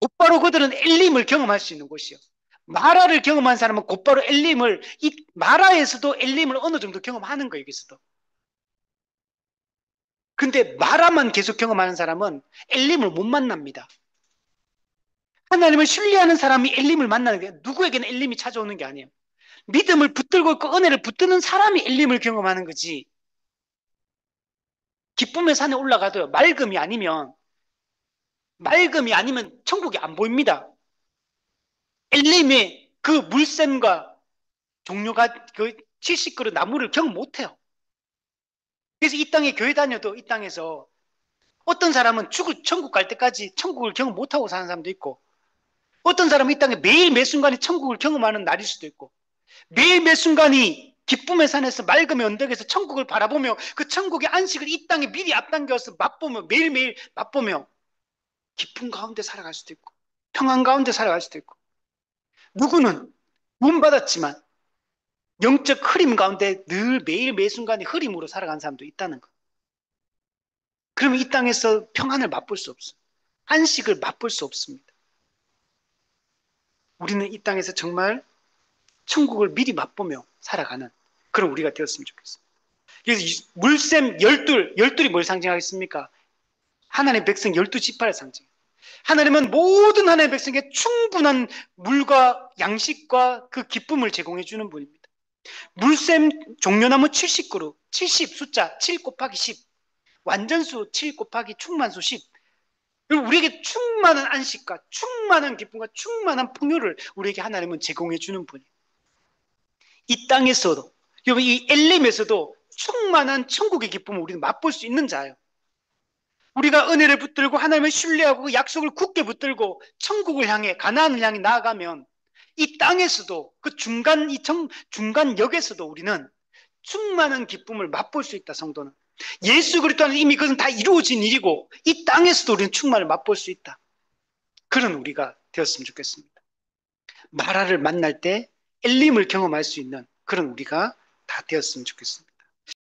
곧바로 그들은 엘림을 경험할 수 있는 곳이요. 마라를 경험한 사람은 곧바로 엘림을, 이 마라에서도 엘림을 어느 정도 경험하는 거예요. 여기서도. 근데 마라만 계속 경험하는 사람은 엘림을 못 만납니다. 하나님을 신뢰하는 사람이 엘림을 만나는 게 누구에게는 엘림이 찾아오는 게 아니에요. 믿음을 붙들고 있고 은혜를 붙드는 사람이 엘림을 경험하는 거지. 기쁨의 산에 올라가도요. 맑음이 아니면 천국이 안 보입니다. 엘림의 그 물샘과 종류가 그 70그루 나무를 경험 못해요. 그래서 이 땅에 교회 다녀도 이 땅에서 어떤 사람은 천국 갈 때까지 천국을 경험 못하고 사는 사람도 있고, 어떤 사람은 이 땅에 매일 매 순간이 천국을 경험하는 날일 수도 있고, 매일 매 순간이 기쁨의 산에서 맑음의 언덕에서 천국을 바라보며 그 천국의 안식을 이 땅에 미리 앞당겨서 맛보며 매일매일 맛보며 기쁨 가운데 살아갈 수도 있고 평안 가운데 살아갈 수도 있고, 누구는 구원받았지만 영적 흐림 가운데 늘 매일 매 순간이 흐림으로 살아가는 사람도 있다는 거. 그러면 이 땅에서 평안을 맛볼 수 없어요. 안식을 맛볼 수 없습니다. 우리는 이 땅에서 정말 천국을 미리 맛보며 살아가는 그런 우리가 되었으면 좋겠어요. 그래서 물샘 열둘이 뭘 상징하겠습니까? 하나님의 백성 12지파를 상징해요. 하나님은 모든 하나님의 백성에게 충분한 물과 양식과 그 기쁨을 제공해 주는 분입니다. 물샘 종려나무 70그루, 70 숫자 7 곱하기 10, 완전수 7 곱하기 충만수 10. 그리고 우리에게 충만한 안식과 충만한 기쁨과 충만한 풍요를 우리에게 하나님은 제공해 주는 분이에요. 이 땅에서도, 여러분 이 엘림에서도 충만한 천국의 기쁨을 우리는 맛볼 수 있는 자예요. 우리가 은혜를 붙들고 하나님을 신뢰하고 그 약속을 굳게 붙들고 천국을 향해 가나안을 향해 나아가면 이 땅에서도 그 중간역에서도 우리는 충만한 기쁨을 맛볼 수 있다. 성도는 예수 그리스도 안에 이미 그것은 다 이루어진 일이고 이 땅에서도 우리는 충만을 맛볼 수 있다. 그런 우리가 되었으면 좋겠습니다. 마라를 만날 때 엘림을 경험할 수 있는 그런 우리가 다 되었으면 좋겠습니다.